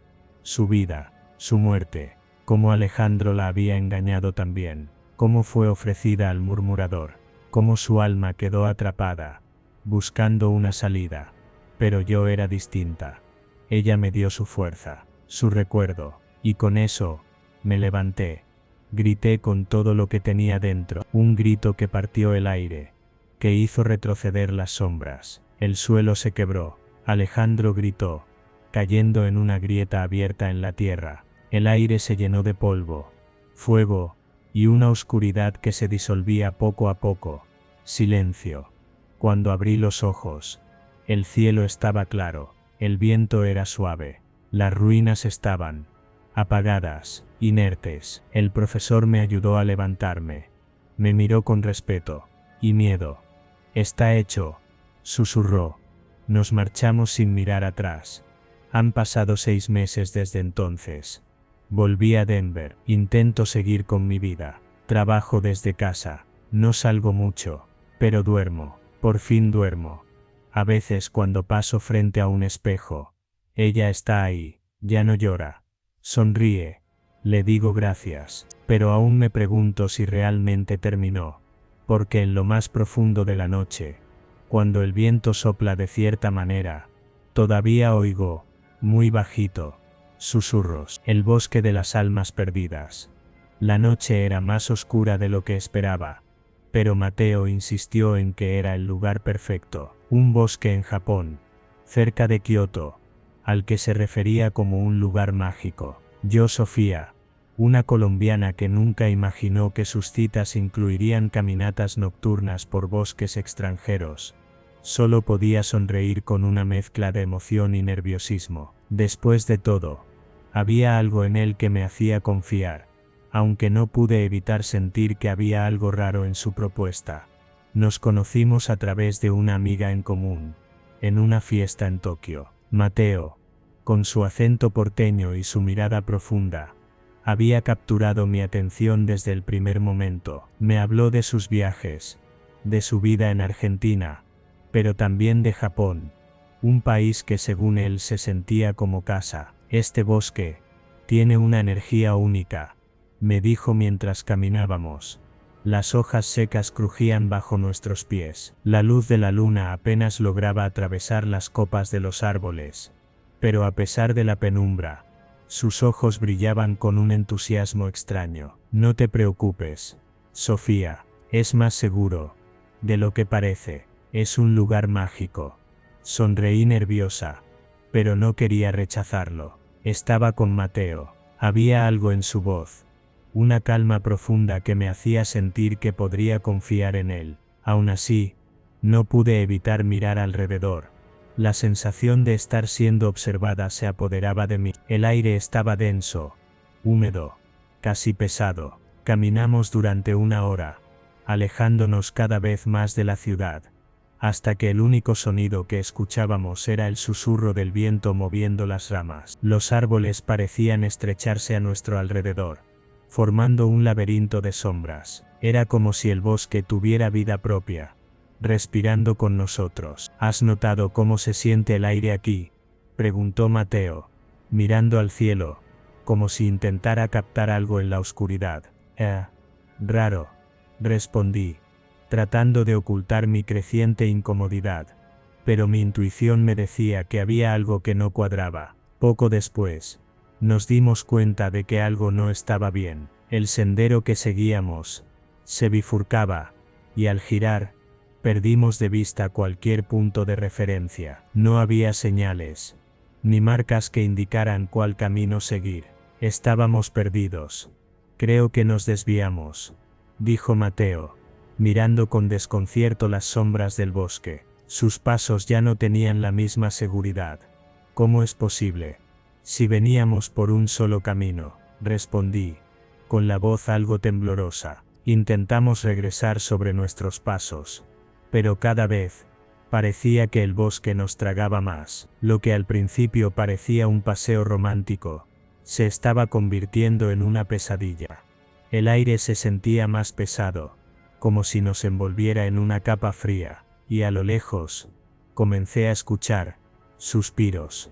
su vida, su muerte, cómo Alejandro la había engañado también, cómo fue ofrecida al murmurador, cómo su alma quedó atrapada, buscando una salida. Pero yo era distinta. Ella me dio su fuerza, su recuerdo, y con eso, me levanté. Grité con todo lo que tenía dentro, un grito que partió el aire, que hizo retroceder las sombras. El suelo se quebró, Alejandro gritó, cayendo en una grieta abierta en la tierra. El aire se llenó de polvo, fuego, y una oscuridad que se disolvía poco a poco. Silencio. Cuando abrí los ojos, el cielo estaba claro, el viento era suave, las ruinas estaban apagadas, inertes. El profesor me ayudó a levantarme. Me miró con respeto y miedo. «Está hecho», susurró. Nos marchamos sin mirar atrás. Han pasado 6 meses desde entonces. Volví a Denver. Intento seguir con mi vida. Trabajo desde casa. No salgo mucho, pero duermo. Por fin duermo. A veces cuando paso frente a un espejo, ella está ahí, ya no llora. Sonríe. Le digo gracias, pero aún me pregunto si realmente terminó. Porque en lo más profundo de la noche, cuando el viento sopla de cierta manera, todavía oigo, muy bajito, susurros. El bosque de las almas perdidas. La noche era más oscura de lo que esperaba, pero Mateo insistió en que era el lugar perfecto, un bosque en Japón, cerca de Kioto, al que se refería como un lugar mágico. Yo, Sofía, una colombiana que nunca imaginó que sus citas incluirían caminatas nocturnas por bosques extranjeros, solo podía sonreír con una mezcla de emoción y nerviosismo. Después de todo, había algo en él que me hacía confiar, aunque no pude evitar sentir que había algo raro en su propuesta. Nos conocimos a través de una amiga en común, en una fiesta en Tokio. Mateo, con su acento porteño y su mirada profunda, había capturado mi atención desde el primer momento. Me habló de sus viajes, de su vida en Argentina, pero también de Japón, un país que según él se sentía como casa. Este bosque tiene una energía única, me dijo mientras caminábamos. Las hojas secas crujían bajo nuestros pies. La luz de la luna apenas lograba atravesar las copas de los árboles, pero a pesar de la penumbra, sus ojos brillaban con un entusiasmo extraño. No te preocupes, Sofía, es más seguro de lo que parece. Es un lugar mágico. Sonreí nerviosa, pero no quería rechazarlo. Estaba con Mateo. Había algo en su voz, una calma profunda que me hacía sentir que podría confiar en él. Aún así, no pude evitar mirar alrededor. La sensación de estar siendo observada se apoderaba de mí. El aire estaba denso, húmedo, casi pesado. Caminamos durante 1 hora, alejándonos cada vez más de la ciudad, hasta que el único sonido que escuchábamos era el susurro del viento moviendo las ramas. Los árboles parecían estrecharse a nuestro alrededor, formando un laberinto de sombras. Era como si el bosque tuviera vida propia, respirando con nosotros. «¿Has notado cómo se siente el aire aquí?», preguntó Mateo, mirando al cielo, como si intentara captar algo en la oscuridad. Raro», respondí, tratando de ocultar mi creciente incomodidad, pero mi intuición me decía que había algo que no cuadraba. Poco después, nos dimos cuenta de que algo no estaba bien. El sendero que seguíamos se bifurcaba, y al girar, perdimos de vista cualquier punto de referencia. No había señales, ni marcas que indicaran cuál camino seguir. Estábamos perdidos. «Creo que nos desviamos», dijo Mateo, mirando con desconcierto las sombras del bosque. Sus pasos ya no tenían la misma seguridad. «¿Cómo es posible? Si veníamos por un solo camino», respondí, con la voz algo temblorosa. Intentamos regresar sobre nuestros pasos, pero cada vez parecía que el bosque nos tragaba más. Lo que al principio parecía un paseo romántico, se estaba convirtiendo en una pesadilla. El aire se sentía más pesado, como si nos envolviera en una capa fría, y a lo lejos, comencé a escuchar suspiros.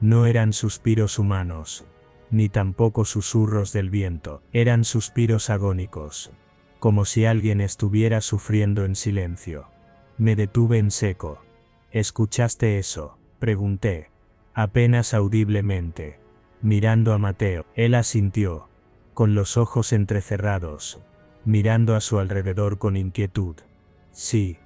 No eran suspiros humanos, ni tampoco susurros del viento, eran suspiros agónicos, como si alguien estuviera sufriendo en silencio. Me detuve en seco. ¿Escuchaste eso?, pregunté, apenas audiblemente, mirando a Mateo. Él asintió, con los ojos entrecerrados, mirando a su alrededor con inquietud. Sí.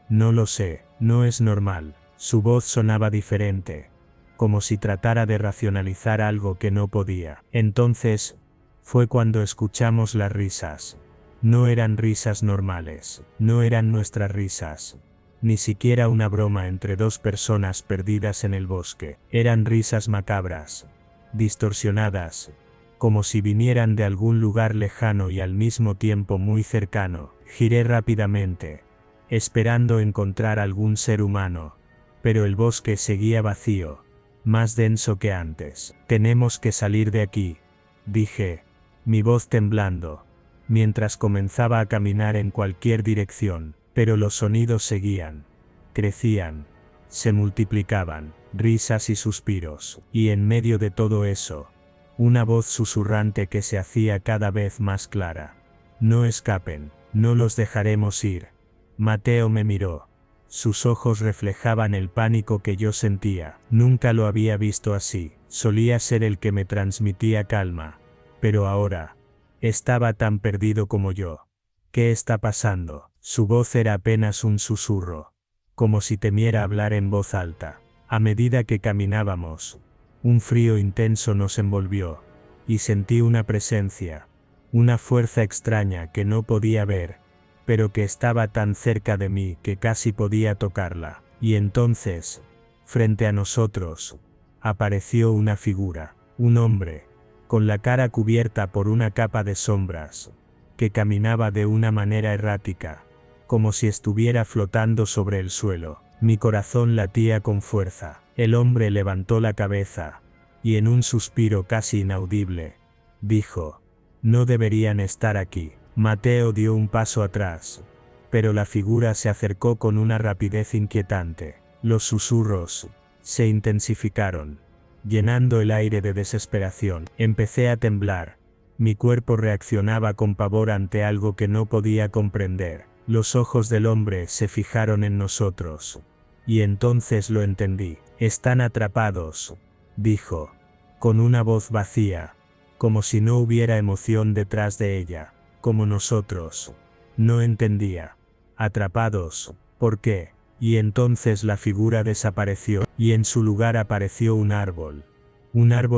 No lo sé, no es normal. Su voz sonaba diferente, como si tratara de racionalizar algo que no podía. Entonces, fue cuando escuchamos las risas. No eran risas normales, no eran nuestras risas. Ni siquiera una broma entre dos personas perdidas en el bosque. Eran risas macabras, distorsionadas, como si vinieran de algún lugar lejano y al mismo tiempo muy cercano. Giré rápidamente, esperando encontrar algún ser humano, pero el bosque seguía vacío, más denso que antes. Tenemos que salir de aquí, dije, mi voz temblando, mientras comenzaba a caminar en cualquier dirección, pero los sonidos seguían, crecían, se multiplicaban, risas y suspiros, y en medio de todo eso, una voz susurrante que se hacía cada vez más clara. No escapen, no los dejaremos ir. Mateo me miró. Sus ojos reflejaban el pánico que yo sentía. Nunca lo había visto así. Solía ser el que me transmitía calma. Pero ahora, estaba tan perdido como yo. ¿Qué está pasando? Su voz era apenas un susurro, como si temiera hablar en voz alta. A medida que caminábamos, un frío intenso nos envolvió, y sentí una presencia, una fuerza extraña que no podía ver, pero que estaba tan cerca de mí que casi podía tocarla. Y entonces, frente a nosotros, apareció una figura, un hombre, con la cara cubierta por una capa de sombras, que caminaba de una manera errática, como si estuviera flotando sobre el suelo. Mi corazón latía con fuerza. El hombre levantó la cabeza, y en un suspiro casi inaudible, dijo, «No deberían estar aquí». Mateo dio un paso atrás, pero la figura se acercó con una rapidez inquietante. Los susurros se intensificaron, llenando el aire de desesperación. Empecé a temblar. Mi cuerpo reaccionaba con pavor ante algo que no podía comprender. Los ojos del hombre se fijaron en nosotros. Y entonces lo entendí. «Están atrapados», dijo, con una voz vacía, como si no hubiera emoción detrás de ella. Como nosotros. No entendía. Atrapados, ¿por qué? Y entonces la figura desapareció, y en su lugar apareció un árbol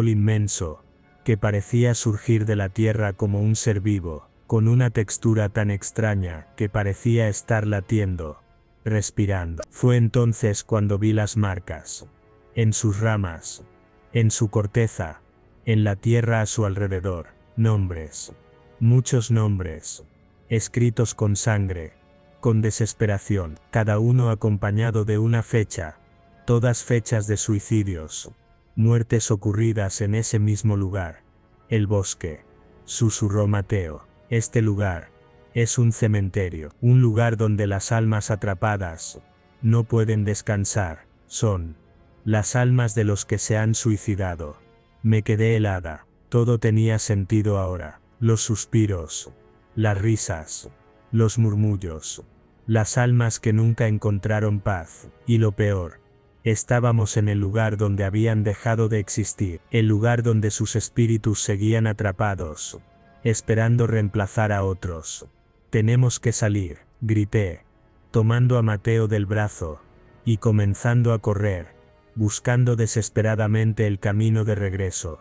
inmenso, que parecía surgir de la tierra como un ser vivo, con una textura tan extraña que parecía estar latiendo, respirando. Fue entonces cuando vi las marcas, en sus ramas, en su corteza, en la tierra a su alrededor, nombres. Muchos nombres, escritos con sangre, con desesperación, cada uno acompañado de una fecha, todas fechas de suicidios, muertes ocurridas en ese mismo lugar. «El bosque», susurró Mateo, «este lugar, es un cementerio, un lugar donde las almas atrapadas no pueden descansar, son las almas de los que se han suicidado». Me quedé helada, todo tenía sentido ahora. Los suspiros, las risas, los murmullos, las almas que nunca encontraron paz, y lo peor, estábamos en el lugar donde habían dejado de existir, el lugar donde sus espíritus seguían atrapados, esperando reemplazar a otros. «Tenemos que salir», grité, tomando a Mateo del brazo, y comenzando a correr, buscando desesperadamente el camino de regreso.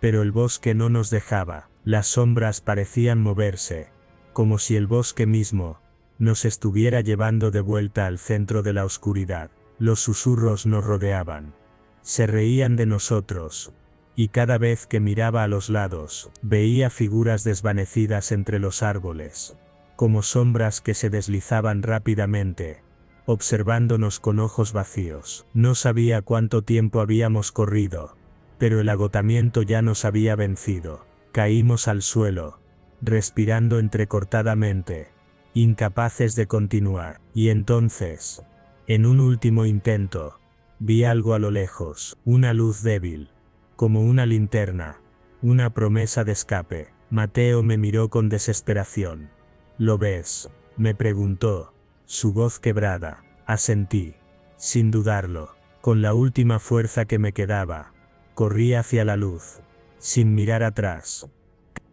Pero el bosque no nos dejaba. Las sombras parecían moverse, como si el bosque mismo nos estuviera llevando de vuelta al centro de la oscuridad. Los susurros nos rodeaban. Se reían de nosotros, y cada vez que miraba a los lados, veía figuras desvanecidas entre los árboles, como sombras que se deslizaban rápidamente, observándonos con ojos vacíos. No sabía cuánto tiempo habíamos corrido, pero el agotamiento ya nos había vencido. Caímos al suelo, respirando entrecortadamente, incapaces de continuar. Y entonces, en un último intento, vi algo a lo lejos, una luz débil, como una linterna, una promesa de escape. Mateo me miró con desesperación. ¿Lo ves?, me preguntó, su voz quebrada. Asentí, sin dudarlo. Con la última fuerza que me quedaba, corrí hacia la luz, sin mirar atrás.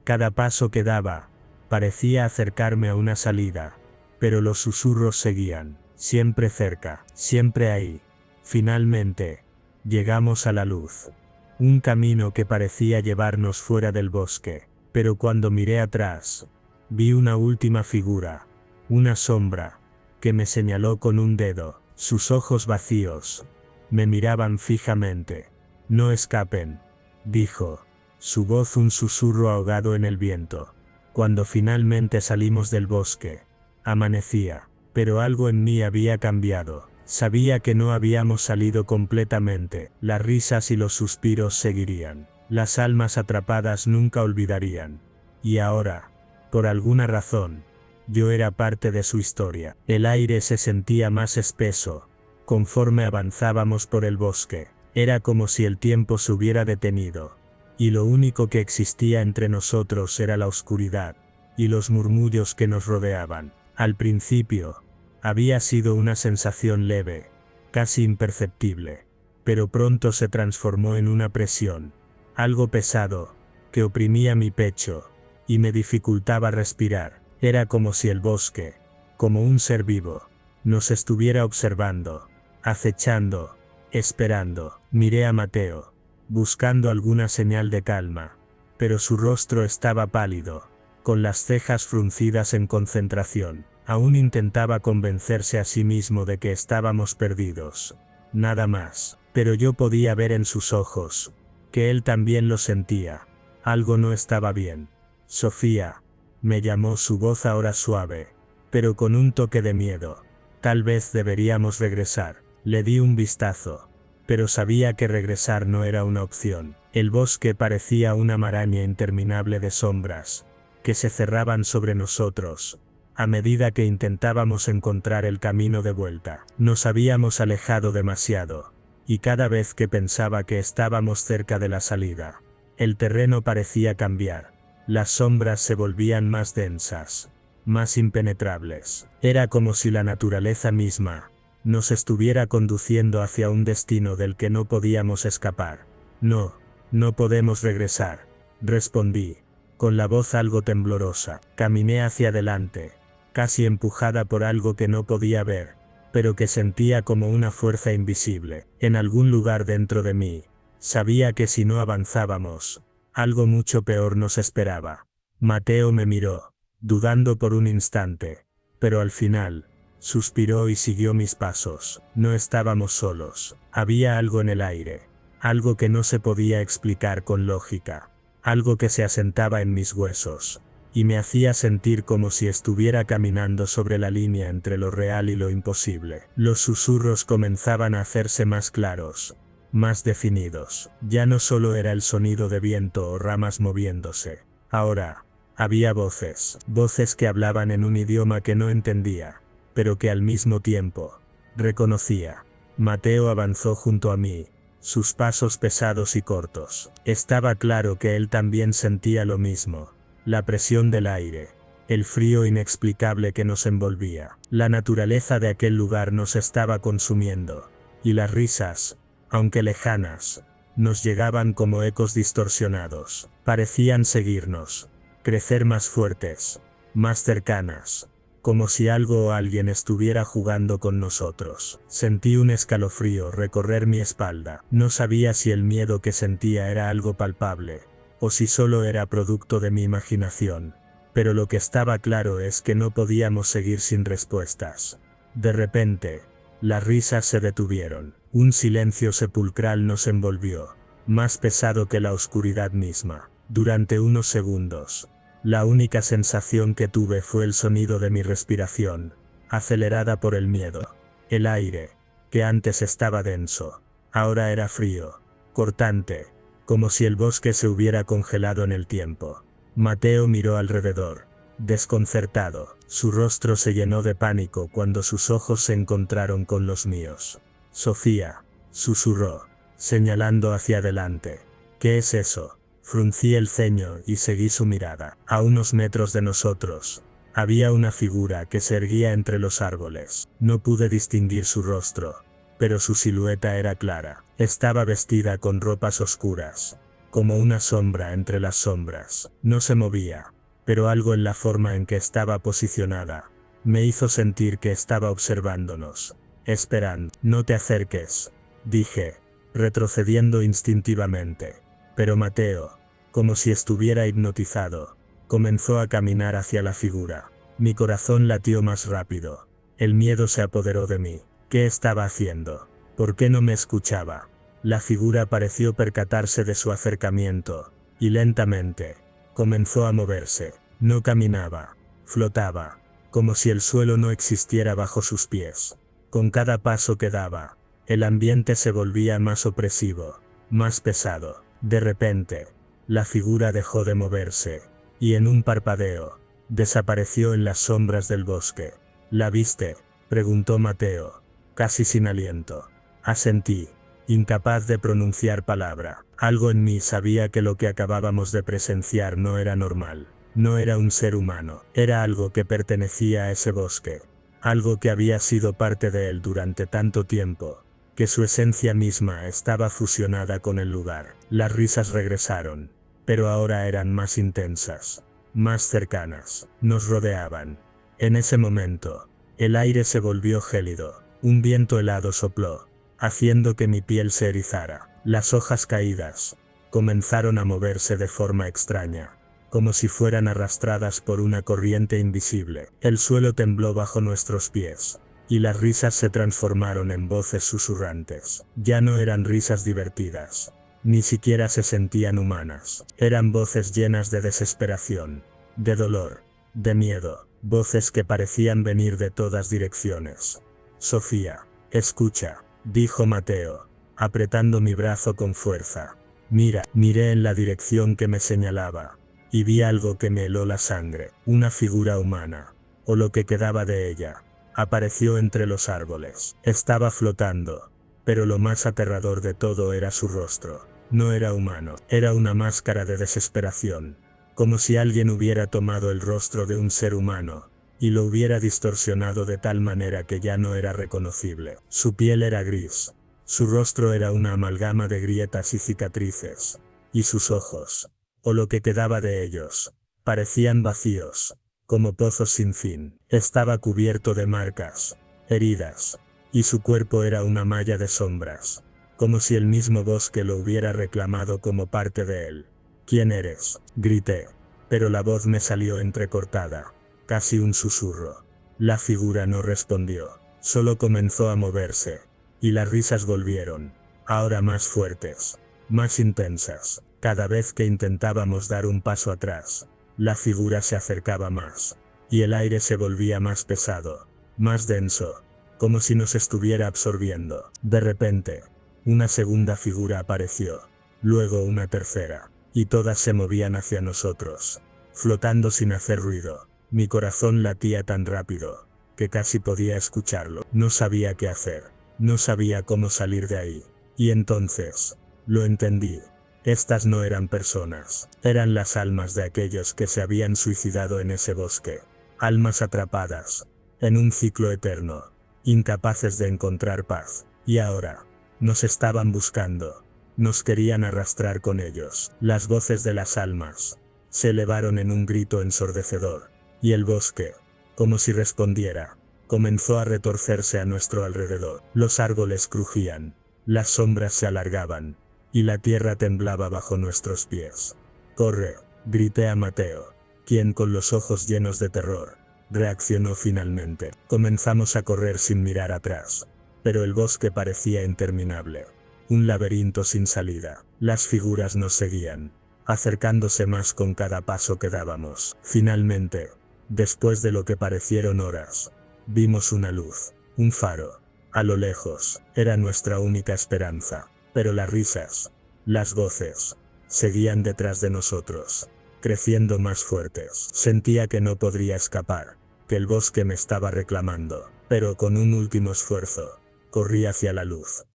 Cada paso que daba, parecía acercarme a una salida, pero los susurros seguían, siempre cerca, siempre ahí. Finalmente, llegamos a la luz. Un camino que parecía llevarnos fuera del bosque, pero cuando miré atrás, vi una última figura, una sombra, que me señaló con un dedo. Sus ojos vacíos me miraban fijamente. No escapen, dijo, su voz un susurro ahogado en el viento. Cuando finalmente salimos del bosque, amanecía, pero algo en mí había cambiado. Sabía que no habíamos salido completamente, las risas y los suspiros seguirían, las almas atrapadas nunca olvidarían. Y ahora, por alguna razón, yo era parte de su historia. El aire se sentía más espeso, conforme avanzábamos por el bosque. Era como si el tiempo se hubiera detenido, y lo único que existía entre nosotros era la oscuridad, y los murmullos que nos rodeaban. Al principio, había sido una sensación leve, casi imperceptible, pero pronto se transformó en una presión, algo pesado, que oprimía mi pecho, y me dificultaba respirar. Era como si el bosque, como un ser vivo, nos estuviera observando, acechando, esperando. Miré a Mateo, buscando alguna señal de calma, pero su rostro estaba pálido, con las cejas fruncidas en concentración. Aún intentaba convencerse a sí mismo de que estábamos perdidos. Nada más, pero yo podía ver en sus ojos, que él también lo sentía. Algo no estaba bien. Sofía, me llamó, su voz ahora suave, pero con un toque de miedo. Tal vez deberíamos regresar. Le di un vistazo, pero sabía que regresar no era una opción. El bosque parecía una maraña interminable de sombras, que se cerraban sobre nosotros, a medida que intentábamos encontrar el camino de vuelta. Nos habíamos alejado demasiado, y cada vez que pensaba que estábamos cerca de la salida, el terreno parecía cambiar. Las sombras se volvían más densas, más impenetrables. Era como si la naturaleza misma nos estuviera conduciendo hacia un destino del que no podíamos escapar. No, no podemos regresar, respondí, con la voz algo temblorosa. Caminé hacia adelante, casi empujada por algo que no podía ver, pero que sentía como una fuerza invisible. En algún lugar dentro de mí, sabía que si no avanzábamos, algo mucho peor nos esperaba. Mateo me miró, dudando por un instante, pero al final, suspiró y siguió mis pasos. No estábamos solos, había algo en el aire, algo que no se podía explicar con lógica, algo que se asentaba en mis huesos, y me hacía sentir como si estuviera caminando sobre la línea entre lo real y lo imposible. Los susurros comenzaban a hacerse más claros, más definidos. Ya no solo era el sonido de viento o ramas moviéndose. Ahora, había voces, voces que hablaban en un idioma que no entendía, pero que al mismo tiempo reconocía. Mateo avanzó junto a mí, sus pasos pesados y cortos. Estaba claro que él también sentía lo mismo. La presión del aire, el frío inexplicable que nos envolvía. La naturaleza de aquel lugar nos estaba consumiendo, y las risas, aunque lejanas, nos llegaban como ecos distorsionados. Parecían seguirnos, crecer más fuertes, más cercanas, como si algo o alguien estuviera jugando con nosotros. Sentí un escalofrío recorrer mi espalda. No sabía si el miedo que sentía era algo palpable, o si solo era producto de mi imaginación, pero lo que estaba claro es que no podíamos seguir sin respuestas. De repente, las risas se detuvieron. Un silencio sepulcral nos envolvió, más pesado que la oscuridad misma. Durante unos segundos, la única sensación que tuve fue el sonido de mi respiración, acelerada por el miedo. El aire, que antes estaba denso, ahora era frío, cortante, como si el bosque se hubiera congelado en el tiempo. Mateo miró alrededor, desconcertado. Su rostro se llenó de pánico cuando sus ojos se encontraron con los míos. Sofía, susurró, señalando hacia adelante. ¿Qué es eso? Fruncí el ceño y seguí su mirada. A unos metros de nosotros había una figura que se erguía entre los árboles. No pude distinguir su rostro, pero su silueta era clara. Estaba vestida con ropas oscuras, como una sombra entre las sombras. No se movía, pero algo en la forma en que estaba posicionada me hizo sentir que estaba observándonos, esperando. No te acerques, dije, retrocediendo instintivamente. Pero Mateo, como si estuviera hipnotizado, comenzó a caminar hacia la figura. Mi corazón latió más rápido. El miedo se apoderó de mí. ¿Qué estaba haciendo? ¿Por qué no me escuchaba? La figura pareció percatarse de su acercamiento, y lentamente comenzó a moverse. No caminaba, flotaba, como si el suelo no existiera bajo sus pies. Con cada paso que daba, el ambiente se volvía más opresivo, más pesado. De repente, la figura dejó de moverse, y en un parpadeo, desapareció en las sombras del bosque. ¿La viste?, preguntó Mateo, casi sin aliento. Asentí, incapaz de pronunciar palabra. Algo en mí sabía que lo que acabábamos de presenciar no era normal. No era un ser humano, era algo que pertenecía a ese bosque. Algo que había sido parte de él durante tanto tiempo, que su esencia misma estaba fusionada con el lugar. Las risas regresaron, pero ahora eran más intensas, más cercanas. Nos rodeaban. En ese momento, el aire se volvió gélido. Un viento helado sopló, haciendo que mi piel se erizara. Las hojas caídas comenzaron a moverse de forma extraña, como si fueran arrastradas por una corriente invisible. El suelo tembló bajo nuestros pies, y las risas se transformaron en voces susurrantes. Ya no eran risas divertidas, ni siquiera se sentían humanas. Eran voces llenas de desesperación, de dolor, de miedo, voces que parecían venir de todas direcciones. Sofía, escucha, dijo Mateo, apretando mi brazo con fuerza. Mira, miré en la dirección que me señalaba, y vi algo que me heló la sangre. Una figura humana, o lo que quedaba de ella, apareció entre los árboles. Estaba flotando, pero lo más aterrador de todo era su rostro. No era humano, era una máscara de desesperación, como si alguien hubiera tomado el rostro de un ser humano y lo hubiera distorsionado de tal manera que ya no era reconocible. Su piel era gris, su rostro era una amalgama de grietas y cicatrices, y sus ojos, o lo que quedaba de ellos, parecían vacíos, como pozos sin fin. Estaba cubierto de marcas, heridas, y su cuerpo era una malla de sombras, como si el mismo bosque lo hubiera reclamado como parte de él. ¿Quién eres?, grité, pero la voz me salió entrecortada, casi un susurro. La figura no respondió, solo comenzó a moverse, y las risas volvieron, ahora más fuertes, más intensas. Cada vez que intentábamos dar un paso atrás, la figura se acercaba más, y el aire se volvía más pesado, más denso, como si nos estuviera absorbiendo. De repente, una segunda figura apareció, luego una tercera, y todas se movían hacia nosotros, flotando sin hacer ruido. Mi corazón latía tan rápido, que casi podía escucharlo. No sabía qué hacer, no sabía cómo salir de ahí. Y entonces, lo entendí. Estas no eran personas, eran las almas de aquellos que se habían suicidado en ese bosque. Almas atrapadas, en un ciclo eterno, incapaces de encontrar paz. Y ahora, nos estaban buscando, nos querían arrastrar con ellos. Las voces de las almas se elevaron en un grito ensordecedor, y el bosque, como si respondiera, comenzó a retorcerse a nuestro alrededor. Los árboles crujían, las sombras se alargaban, y la tierra temblaba bajo nuestros pies. «¡Corre!», grité a Mateo, quien con los ojos llenos de terror, reaccionó finalmente. Comenzamos a correr sin mirar atrás, pero el bosque parecía interminable, un laberinto sin salida. Las figuras nos seguían, acercándose más con cada paso que dábamos. Finalmente, después de lo que parecieron horas, vimos una luz, un faro. A lo lejos, era nuestra única esperanza. Pero las risas, las voces, seguían detrás de nosotros, creciendo más fuertes. Sentía que no podría escapar, que el bosque me estaba reclamando, pero con un último esfuerzo, corrí hacia la luz.